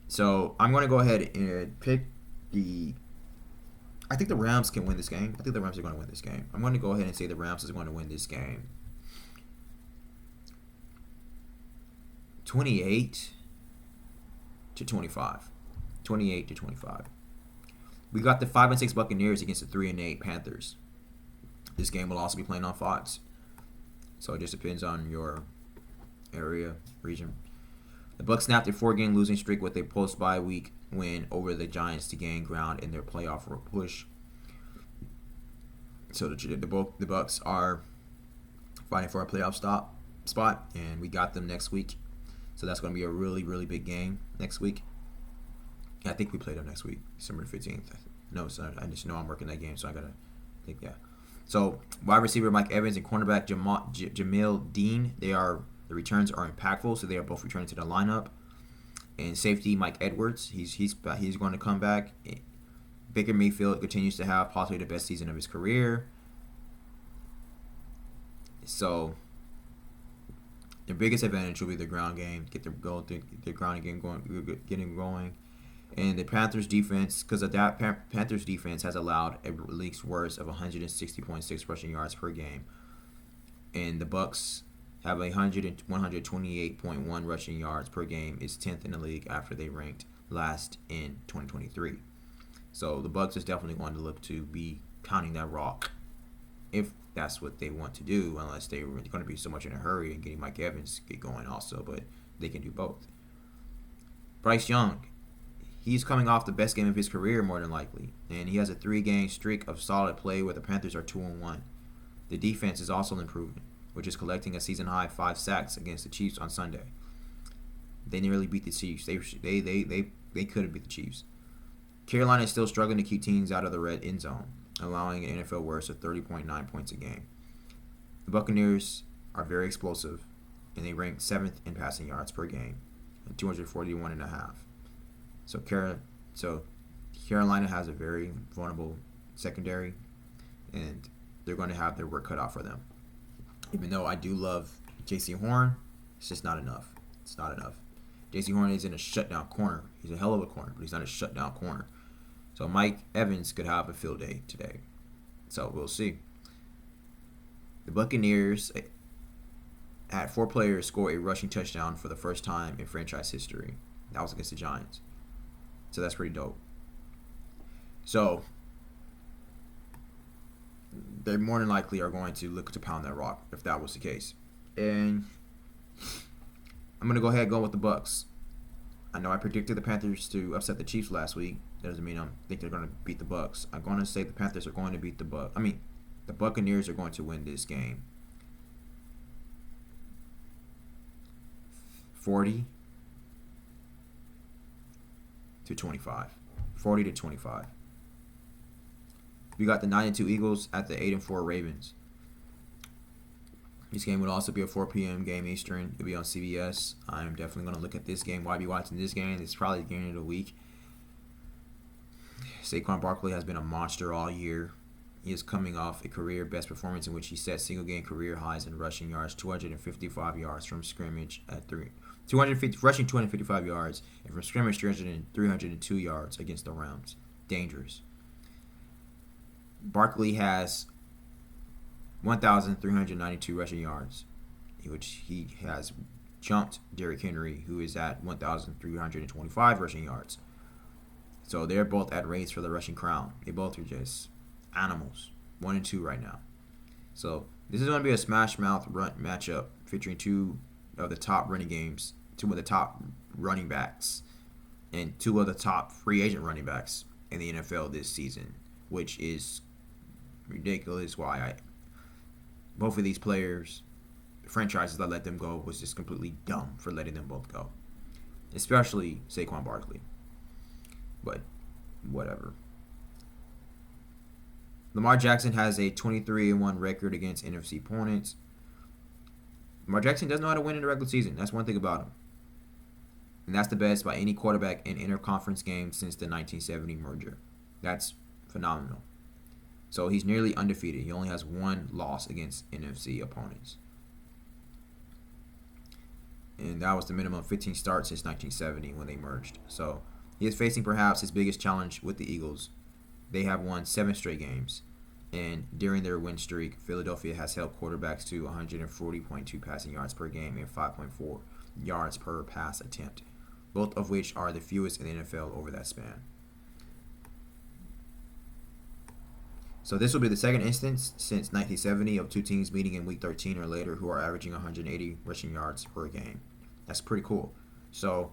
So I'm going to go ahead and pick I think the Rams can win this game. I think the Rams are going to win this game. I'm going to go ahead and say the Rams is going to win this game. 28-25. 28-25. We got the 5-6 Buccaneers against the 3-8 Panthers. This game will also be playing on Fox. So it just depends on your area, region. The Bucs snapped a 4-game losing streak with a post-bye week win over the Giants to gain ground in their playoff push. So the Bucs are fighting for a playoff spot, and we got them next week. So that's going to be a really, really big game next week. I think we play them next week, December 15th. No, so I just know I'm working that game, so I got to think, yeah. So wide receiver Mike Evans and cornerback Jamil Dean, the returns are impactful, so they are both returning to the lineup. And safety Mike Edwards, he's going to come back. Baker Mayfield continues to have possibly the best season of his career. So the biggest advantage will be the ground game, getting going. And the Panthers defense, because of that, Panthers defense has allowed a league's worst of 160.6 rushing yards per game. And the Bucs have 128.1 rushing yards per game, is 10th in the league after they ranked last in 2023. So the Bucs is definitely going to look to be pounding that rock if that's what they want to do, unless they're going to be so much in a hurry and getting Mike Evans get going also, but they can do both. Bryce Young, he's coming off the best game of his career more than likely, and he has a 3-game streak of solid play where the Panthers are 2-1. The defense is also improving, which is collecting a season-high 5 sacks against the Chiefs on Sunday. They nearly beat the Chiefs. They could have beat the Chiefs. Carolina is still struggling to keep teams out of the red end zone, allowing an NFL worst of 30.9 points a game. The Buccaneers are very explosive, and they rank 7th in passing yards per game at 241.5. So Carolina has a very vulnerable secondary, and they're going to have their work cut out for them. Even though I do love J.C. Horn, it's just not enough. It's not enough. J.C. Horn is in a shutdown corner. He's a hell of a corner, but he's not a shutdown corner. So Mike Evans could have a field day today. So we'll see. The Buccaneers had 4 players score a rushing touchdown for the first time in franchise history. That was against the Giants. So that's pretty dope. So they more than likely are going to look to pound that rock if that was the case. And I'm going to go ahead and go with the Bucs. I know I predicted the Panthers to upset the Chiefs last week. That doesn't mean I think they're going to beat the Bucs. I'm going to say the Panthers are going to beat the the Buccaneers are going to win this game. 40-25. 40-25. We got the 9-2 Eagles at the 8-4 Ravens. This game would also be a 4 p.m. game Eastern. It'll be on CBS. I'm definitely going to look at this game. Why be watching this game? It's probably the game of the week. Saquon Barkley has been a monster all year. He is coming off a career best performance in which he set single game career highs in rushing yards, 255 yards from scrimmage at 255 yards, and from scrimmage 302 yards against the Rams. Dangerous. Barkley has 1,392 rushing yards, which he has jumped Derrick Henry, who is at 1,325 rushing yards. So they're both at race for the rushing crown. They both are just animals, 1 and 2 right now. So this is going to be a smash mouth run matchup featuring two of the top running backs, and two of the top free agent running backs in the NFL this season, which is ridiculous. Both of these players, franchises that let them go, was just completely dumb for letting them both go, especially Saquon Barkley. But whatever. Lamar Jackson has a 23-1 record against NFC opponents. Lamar Jackson doesn't know how to win in the regular season. That's one thing about him. And that's the best by any quarterback in interconference games since the 1970 merger. That's phenomenal. So he's nearly undefeated. He only has one loss against NFC opponents. And that was the minimum 15 starts since 1970 when they merged. So he is facing perhaps his biggest challenge with the Eagles. They have won 7 straight games. And during their win streak, Philadelphia has held quarterbacks to 140.2 passing yards per game and 5.4 yards per pass attempt, both of which are the fewest in the NFL over that span. So this will be the second instance since 1970 of two teams meeting in Week 13 or later who are averaging 180 rushing yards per game. That's pretty cool. So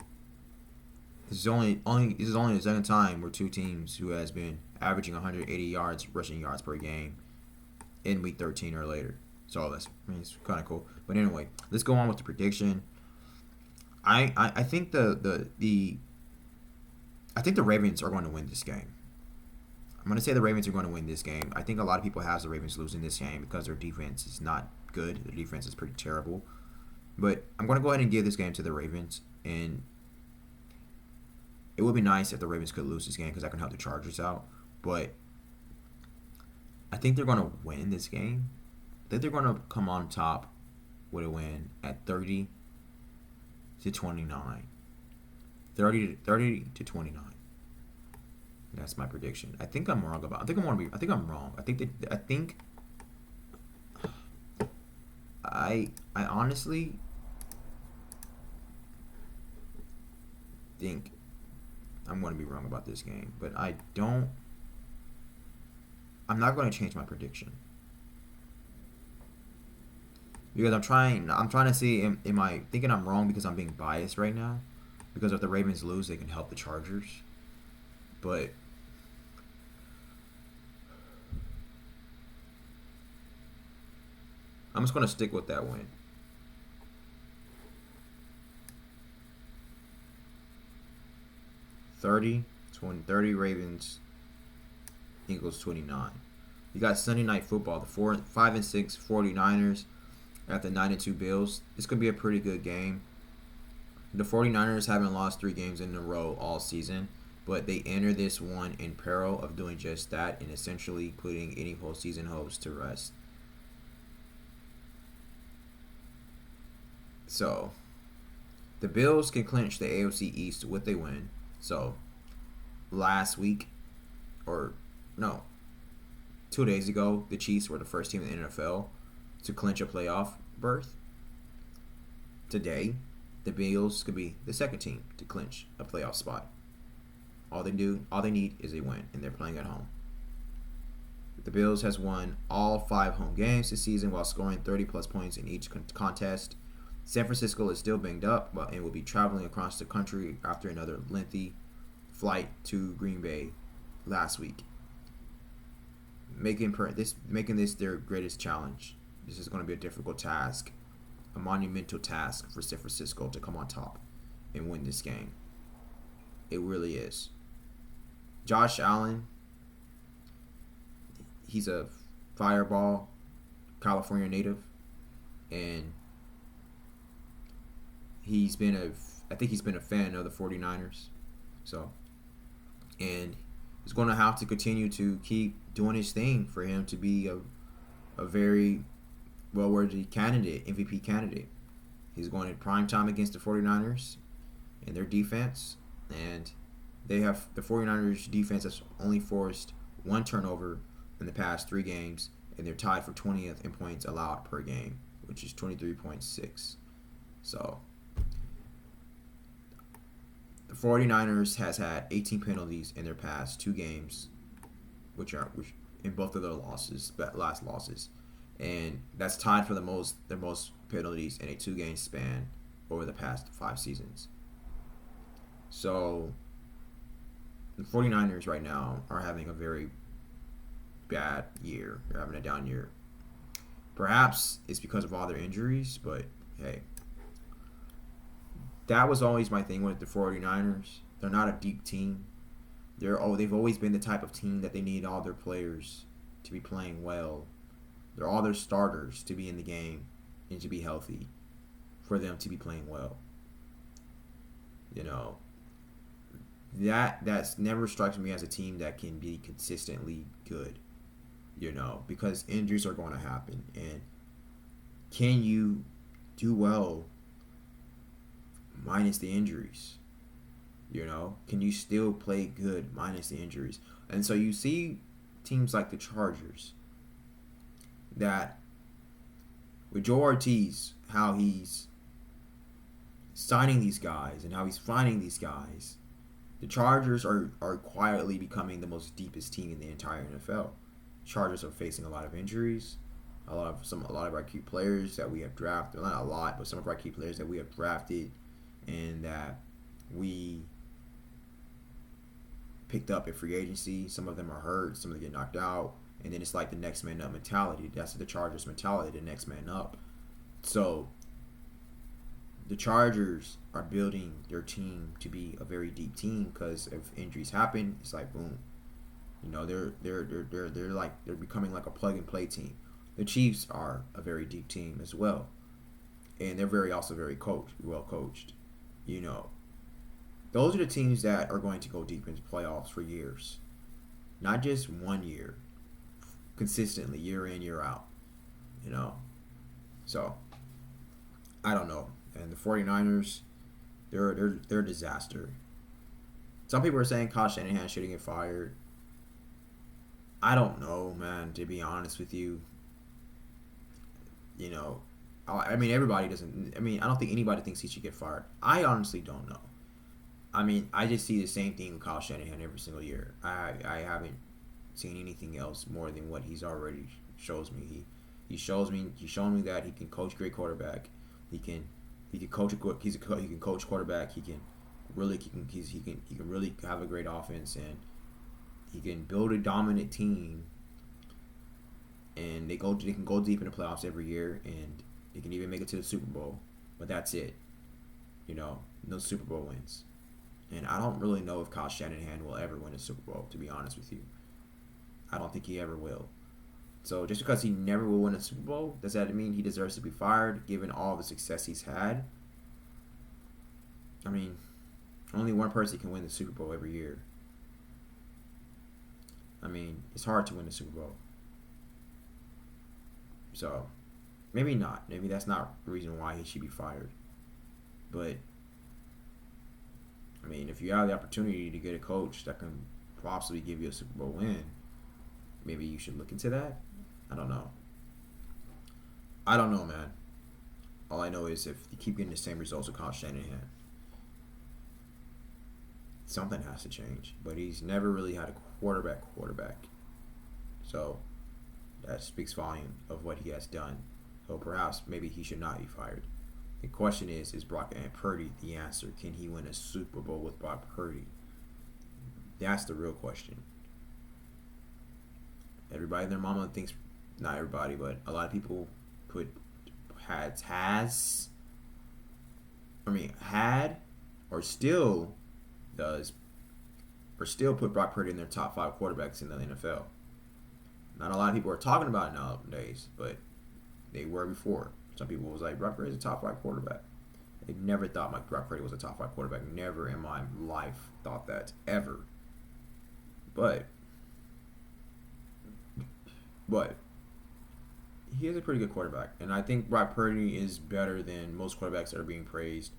this is only the second time where two teams who has been averaging 180 rushing yards per game in Week 13 or later. So it's kind of cool. But anyway, let's go on with the prediction. I think the Ravens are going to win this game. I'm going to say the Ravens are going to win this game. I think a lot of people have the Ravens losing this game because their defense is not good. Their defense is pretty terrible. But I'm going to go ahead and give this game to the Ravens. And it would be nice if the Ravens could lose this game because that can help the Chargers out. But I think they're going to win this game. I think they're going to come on top with a win at 30-29. 30 to 29. That's my prediction. I think I'm wrong about. I think I'm wrong. I honestly think I'm going to be wrong about this game, but I'm not going to change my prediction because I'm trying to see am I thinking I'm wrong because I'm being biased right now, because if the Ravens lose they can help the Chargers, but I'm just going to stick with that win. $30 Ravens, Eagles 29. You got Sunday Night Football, the 5-6 49ers at the 9-2 Bills. This could be a pretty good game. The 49ers haven't lost 3 games in a row all season, but they enter this one in peril of doing just that and essentially putting any postseason hopes to rest. So, the Bills can clinch the AFC East with a win. So, last week, 2 days ago, the Chiefs were the first team in the NFL to clinch a playoff berth. Today, the Bills could be the second team to clinch a playoff spot. All they need is a win, and they're playing at home. The Bills has won all 5 home games this season while scoring 30-plus points in each contest. San Francisco is still banged up and will be traveling across the country after another lengthy flight to Green Bay last week, making this their greatest challenge. This is going to be a difficult task, a monumental task for San Francisco to come on top and win this game. It really is. Josh Allen, he's a Fireball, California native. and I think he's been a fan of the 49ers. So, and he's going to have to continue to keep doing his thing for him to be a very well-worthy candidate, MVP candidate. He's going in prime time against the 49ers and their defense, and the 49ers defense has only forced one turnover in the past 3 games, and they're tied for 20th in points allowed per game, which is 23.6. So the 49ers has had 18 penalties in their past 2 games, which in both of their last losses, and that's tied for their most penalties in a 2-game span over the past 5 seasons. So the 49ers right now are having a very bad year. They're having a down year. Perhaps it's because of all their injuries, but hey, that was always my thing with the 49ers. They're not a deep team. They've always been the type of team that they need all their players to be playing well. They're all their starters to be in the game and to be healthy for them to be playing well. You know, that's never strikes me as a team that can be consistently good. You know, because injuries are going to happen, and can you do well minus the injuries? You know, can you still play good minus the injuries? And so you see teams like the Chargers that with Joe Ortiz, how he's signing these guys and how he's finding these guys, the Chargers are quietly becoming the most deepest team in the entire NFL. Chargers are facing a lot of injuries, a lot of our key players that we have drafted, not a lot, but some of our key players that we have drafted and that we picked up at free agency. Some of them are hurt, some of them get knocked out, and then it's like the next man up mentality. That's the Chargers mentality, the next man up. So the Chargers are building their team to be a very deep team because if injuries happen, it's like boom. You know, they're becoming like a plug and play team. The Chiefs are a very deep team as well, and they're also very well coached. You know, those are the teams that are going to go deep into playoffs for years, not just 1 year, consistently year in year out. You know, so I don't know. And the 49ers, they're a disaster. Some people are saying Kyle Shanahan shouldn't get fired. I don't know, man, to be honest with you. You know, I mean, everybody doesn't. I mean, I don't think anybody thinks he should get fired. I honestly don't know. I mean, I just see the same thing with Kyle Shanahan every single year. I haven't seen anything else more than what he's already shows me. He's shown me that he can coach great quarterback. He can coach he can coach quarterback. He can really have a great offense, and he can build a dominant team, and they can go deep in the playoffs every year, and they can even make it to the Super Bowl. But that's it. You know, no Super Bowl wins. And I don't really know if Kyle Shanahan will ever win a Super Bowl, to be honest with you. I don't think he ever will. So just because he never will win a Super Bowl, does that mean he deserves to be fired, given all the success he's had? I mean, only one person can win the Super Bowl every year. I mean, it's hard to win the Super Bowl. So, maybe not. Maybe that's not the reason why he should be fired. But, I mean, if you have the opportunity to get a coach that can possibly give you a Super Bowl win, maybe you should look into that. I don't know. I don't know, man. All I know is if you keep getting the same results with Kyle Shanahan, something has to change. But he's never really had a quarterback. So that speaks volume of what he has done. So perhaps maybe he should not be fired. The question is Brock Purdy the answer? Can he win a Super Bowl with Brock Purdy? That's the real question. Everybody and their mama thinks, not everybody, but a lot of people had or still put Brock Purdy in their top 5 quarterbacks in the NFL. Not a lot of people are talking about it nowadays, but they were before. Some people was like, Brock Purdy's a top 5 quarterback. I never thought Brock Purdy was a top 5 quarterback. Never in my life thought that, ever. But he is a pretty good quarterback, and I think Brock Purdy is better than most quarterbacks that are being praised.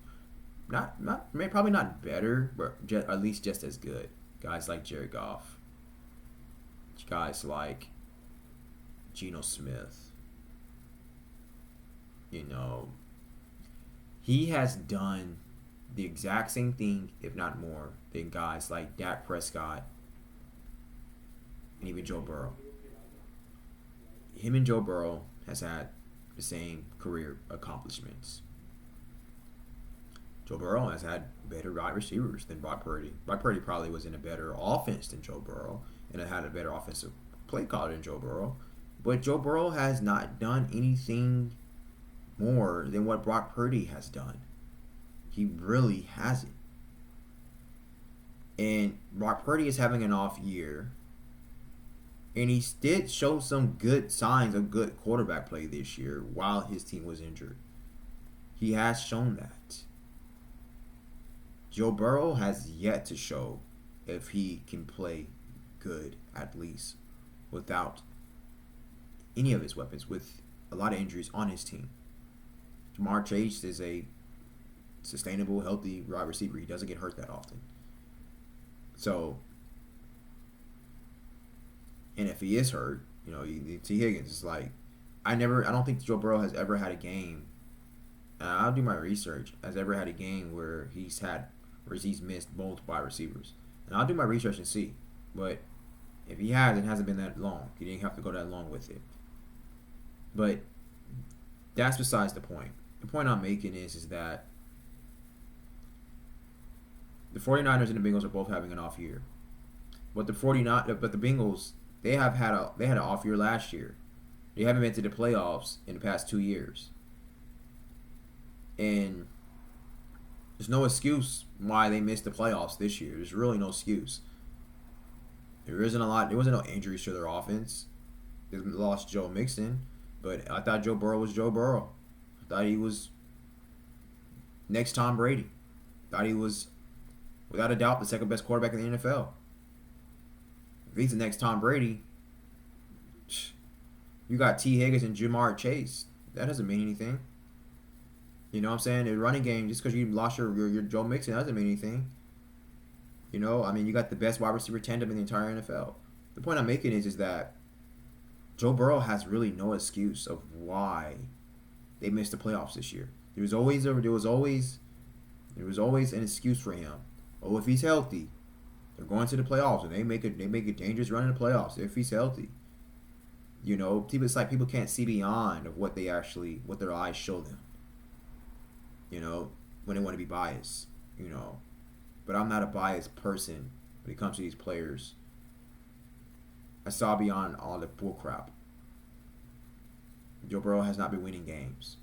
Probably not better, but at least just as good. Guys like Jared Goff, guys like Geno Smith. You know, he has done the exact same thing, if not more, than guys like Dak Prescott and even Joe Burrow. Him and Joe Burrow has had the same career accomplishments. Joe Burrow has had better wide receivers than Brock Purdy. Brock Purdy probably was in a better offense than Joe Burrow and had a better offensive play caller than Joe Burrow. But Joe Burrow has not done anything more than what Brock Purdy has done. He really hasn't. And Brock Purdy is having an off year. And he did show some good signs of good quarterback play this year while his team was injured. He has shown that. Joe Burrow has yet to show if he can play good, at least, without any of his weapons, with a lot of injuries on his team. Ja'Marr Chase is a sustainable, healthy wide receiver. He doesn't get hurt that often. So, and if he is hurt, you know, T. Higgins is like, I don't think Joe Burrow has ever had a game, and I'll do my research, has ever had a game where he's missed both wide receivers. And I'll do my research and see. But if he has, it hasn't been that long. He didn't have to go that long with it. But that's besides the point. The point I'm making is that the 49ers and the Bengals are both having an off year. But the Bengals, they had an off year last year. They haven't been to the playoffs in the past 2 years. And there's no excuse why they missed the playoffs this year. There's really no excuse. There wasn't no injuries to their offense. They lost Joe Mixon, but I thought Joe Burrow was Joe Burrow. I thought he was next Tom Brady. I thought he was, without a doubt, the second best quarterback in the NFL. If he's the next Tom Brady, you got T. Higgins and Ja'Marr Chase. That doesn't mean anything. You know what I'm saying? The running game, just because you lost your Joe Mixon, doesn't mean anything. You know, I mean, you got the best wide receiver tandem in the entire NFL. The point I'm making is that Joe Burrow has really no excuse of why they missed the playoffs this year. There was always an excuse for him. Oh, if he's healthy, they're going to the playoffs, and they make a dangerous run in the playoffs if he's healthy. You know, it's like people can't see beyond of what their eyes show them. You know, when they want to be biased, you know. But I'm not a biased person when it comes to these players. I saw beyond all the bullcrap. Joe Burrow has not been winning games.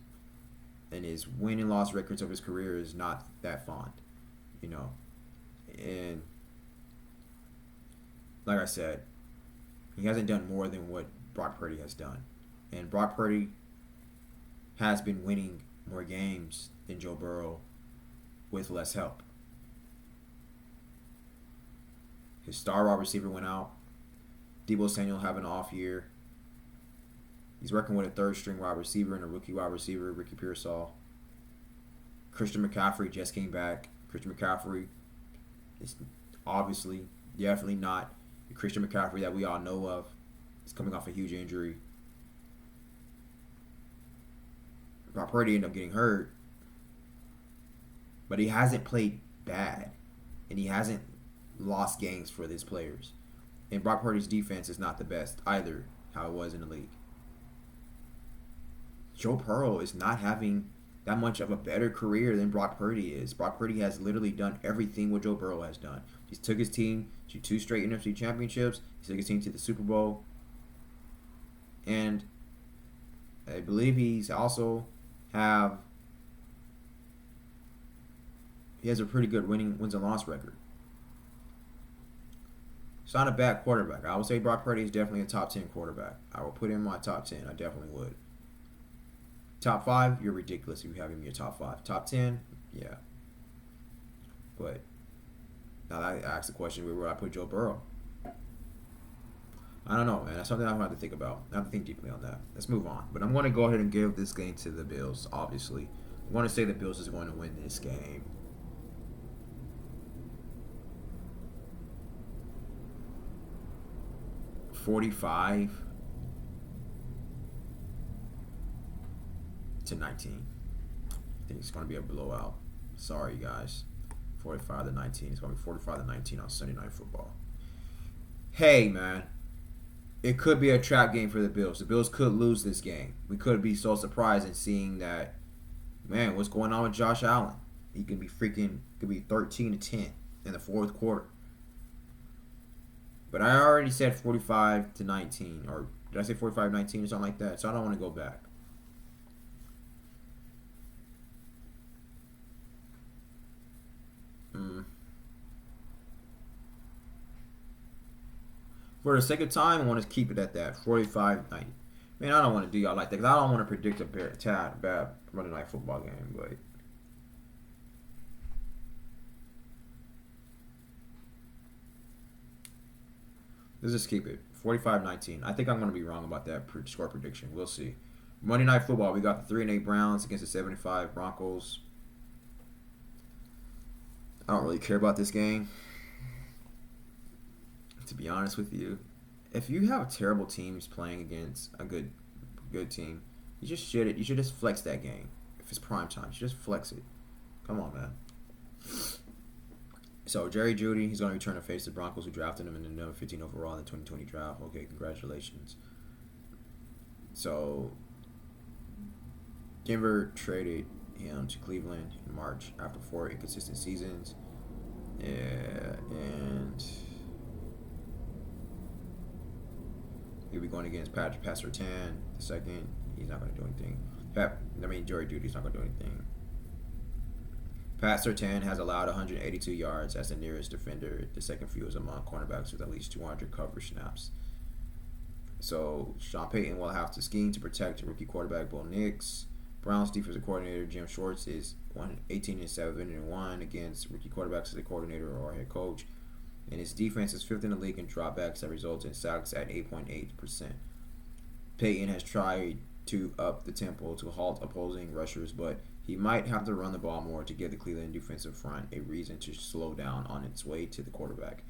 And his win and loss records of his career is not that fond, you know. And like I said, he hasn't done more than what Brock Purdy has done. And Brock Purdy has been winning more games than Joe Burrow with less help. His star wide receiver went out. Deebo Samuel having an off year. He's working with a third-string wide receiver and a rookie wide receiver, Ricky Pearsall. Christian McCaffrey just came back. Christian McCaffrey is obviously definitely not the Christian McCaffrey that we all know of. He's coming off a huge injury. Brock Purdy ended up getting hurt. But he hasn't played bad. And he hasn't lost games for his players. And Brock Purdy's defense is not the best either, how it was in the league. Joe Burrow is not having that much of a better career than Brock Purdy is. Brock Purdy has literally done everything what Joe Burrow has done. He took his team to 2 straight NFC championships. He took his team to the Super Bowl. And I believe he has a pretty good wins and loss record. He's not a bad quarterback. I would say Brock Purdy is definitely a top 10 quarterback. I will put him in my top 10. I definitely would. Top 5, you're ridiculous if you have him in your top 5. Top 10, yeah. But now I ask the question, where would I put Joe Burrow? I don't know, man. That's something I have to think about. I have to think deeply on that. Let's move on. But I'm going to go ahead and give this game to the Bills, obviously. I'm going to say the Bills is going to win this game. $45-19. I think it's going to be a blowout. Sorry, guys. 45-19. It's going to be 45-19 on Sunday Night Football. Hey, man. It could be a trap game for the Bills. The Bills could lose this game. We could be so surprised in seeing that, man, what's going on with Josh Allen? He could be 13-10 in the fourth quarter. But I already said 45-19, or did I say 45-19 or something like that? So I don't want to go back. For the sake of time, I want to keep it at that 45-90. Man, I don't want to do y'all like that because I don't want to predict a bad Monday Night Football game, but let's just keep it 45-19. I think I'm going to be wrong about that score prediction. We'll see. Monday Night Football, we got the 3-8 Browns against the 75 Broncos. I don't really care about this game, to be honest with you. If you have terrible teams playing against a good team, you should just flex that game. If it's prime time, you should just flex it. Come on, man. So Jerry Jeudy, he's going to return to face the Broncos, who drafted him in the number 15 overall in the 2020 draft. Okay, congratulations. So Denver traded him to Cleveland in March after 4 inconsistent seasons. Yeah, and he'll be going against Pat Surtain the second. He's not going to do anything. Jerry Jeudy's not going to do anything. Pat Surtain has allowed 182 yards as the nearest defender, the second fewest among cornerbacks with at least 200 coverage snaps. So Sean Payton will have to scheme to protect rookie quarterback Bo Nix. Browns defensive coordinator Jim Schwartz is 18-7-1 against rookie quarterbacks as a coordinator or head coach, and his defense is 5th in the league in dropbacks that result in sacks at 8.8%. Payton has tried to up the tempo to halt opposing rushers, but he might have to run the ball more to give the Cleveland defensive front a reason to slow down on its way to the quarterback.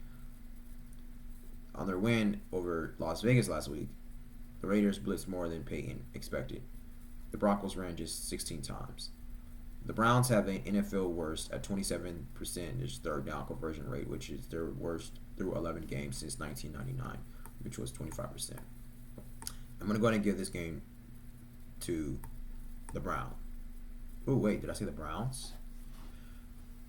On their win over Las Vegas last week, the Raiders blitzed more than Payton expected. The Broncos ran just 16 times. The Browns have an NFL worst at 27% third down conversion rate, which is their worst through 11 games since 1999, which was 25%. I'm going to go ahead and give this game to the Browns. Oh, wait, did I say the Browns?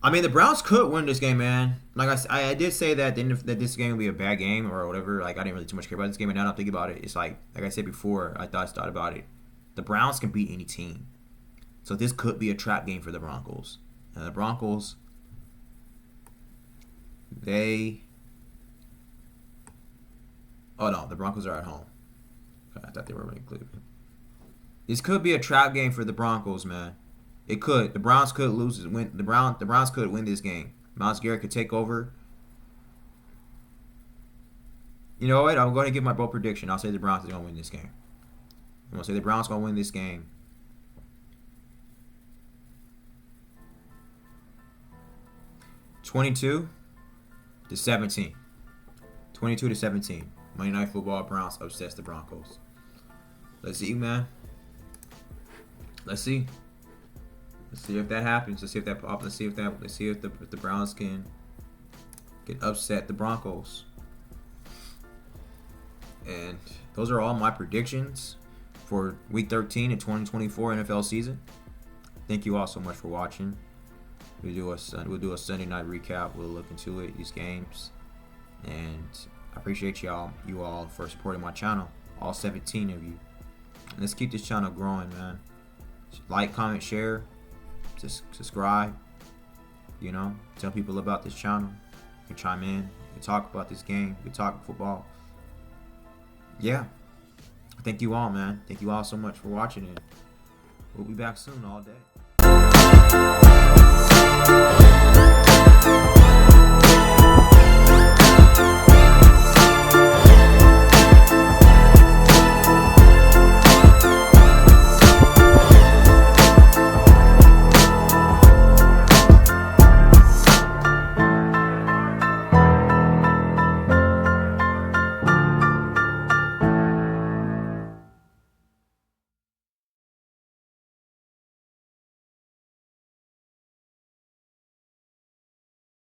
I mean, the Browns could win this game, man. Like I did say that this game would be a bad game or whatever. Like, I didn't really too much care about this game, and now I'm thinking about it. It's like I said before, I thought about it. The Browns can beat any team. So this could be a trap game for the Broncos. And the Broncos, oh no, the Broncos are at home. I thought they were winning Cleveland. This could be a trap game for the Broncos, man. It could. The Browns could lose. The Browns could win this game. Myles Garrett could take over. You know what? I'm going to give my bold prediction. I'll say the Browns are going to win this game. I'm going to say the Browns are going to win this game. (22-17). 22-17. Monday Night Football. Browns upsets the Broncos. Let's see, man. Let's see. Let's see if that happens. Let's see if the Browns can upset the Broncos. And those are all my predictions for Week 13 in 2024 NFL season. Thank you all so much for watching. We'll do a Sunday night recap. We'll look into it, these games, and I appreciate you all for supporting my channel. All 17 of you. And let's keep this channel growing, man. Like, comment, share, subscribe. You know, tell people about this channel. You can chime in. We talk about this game. We talk football. Yeah. Thank you all, man. Thank you all so much for watching it. We'll be back soon all day.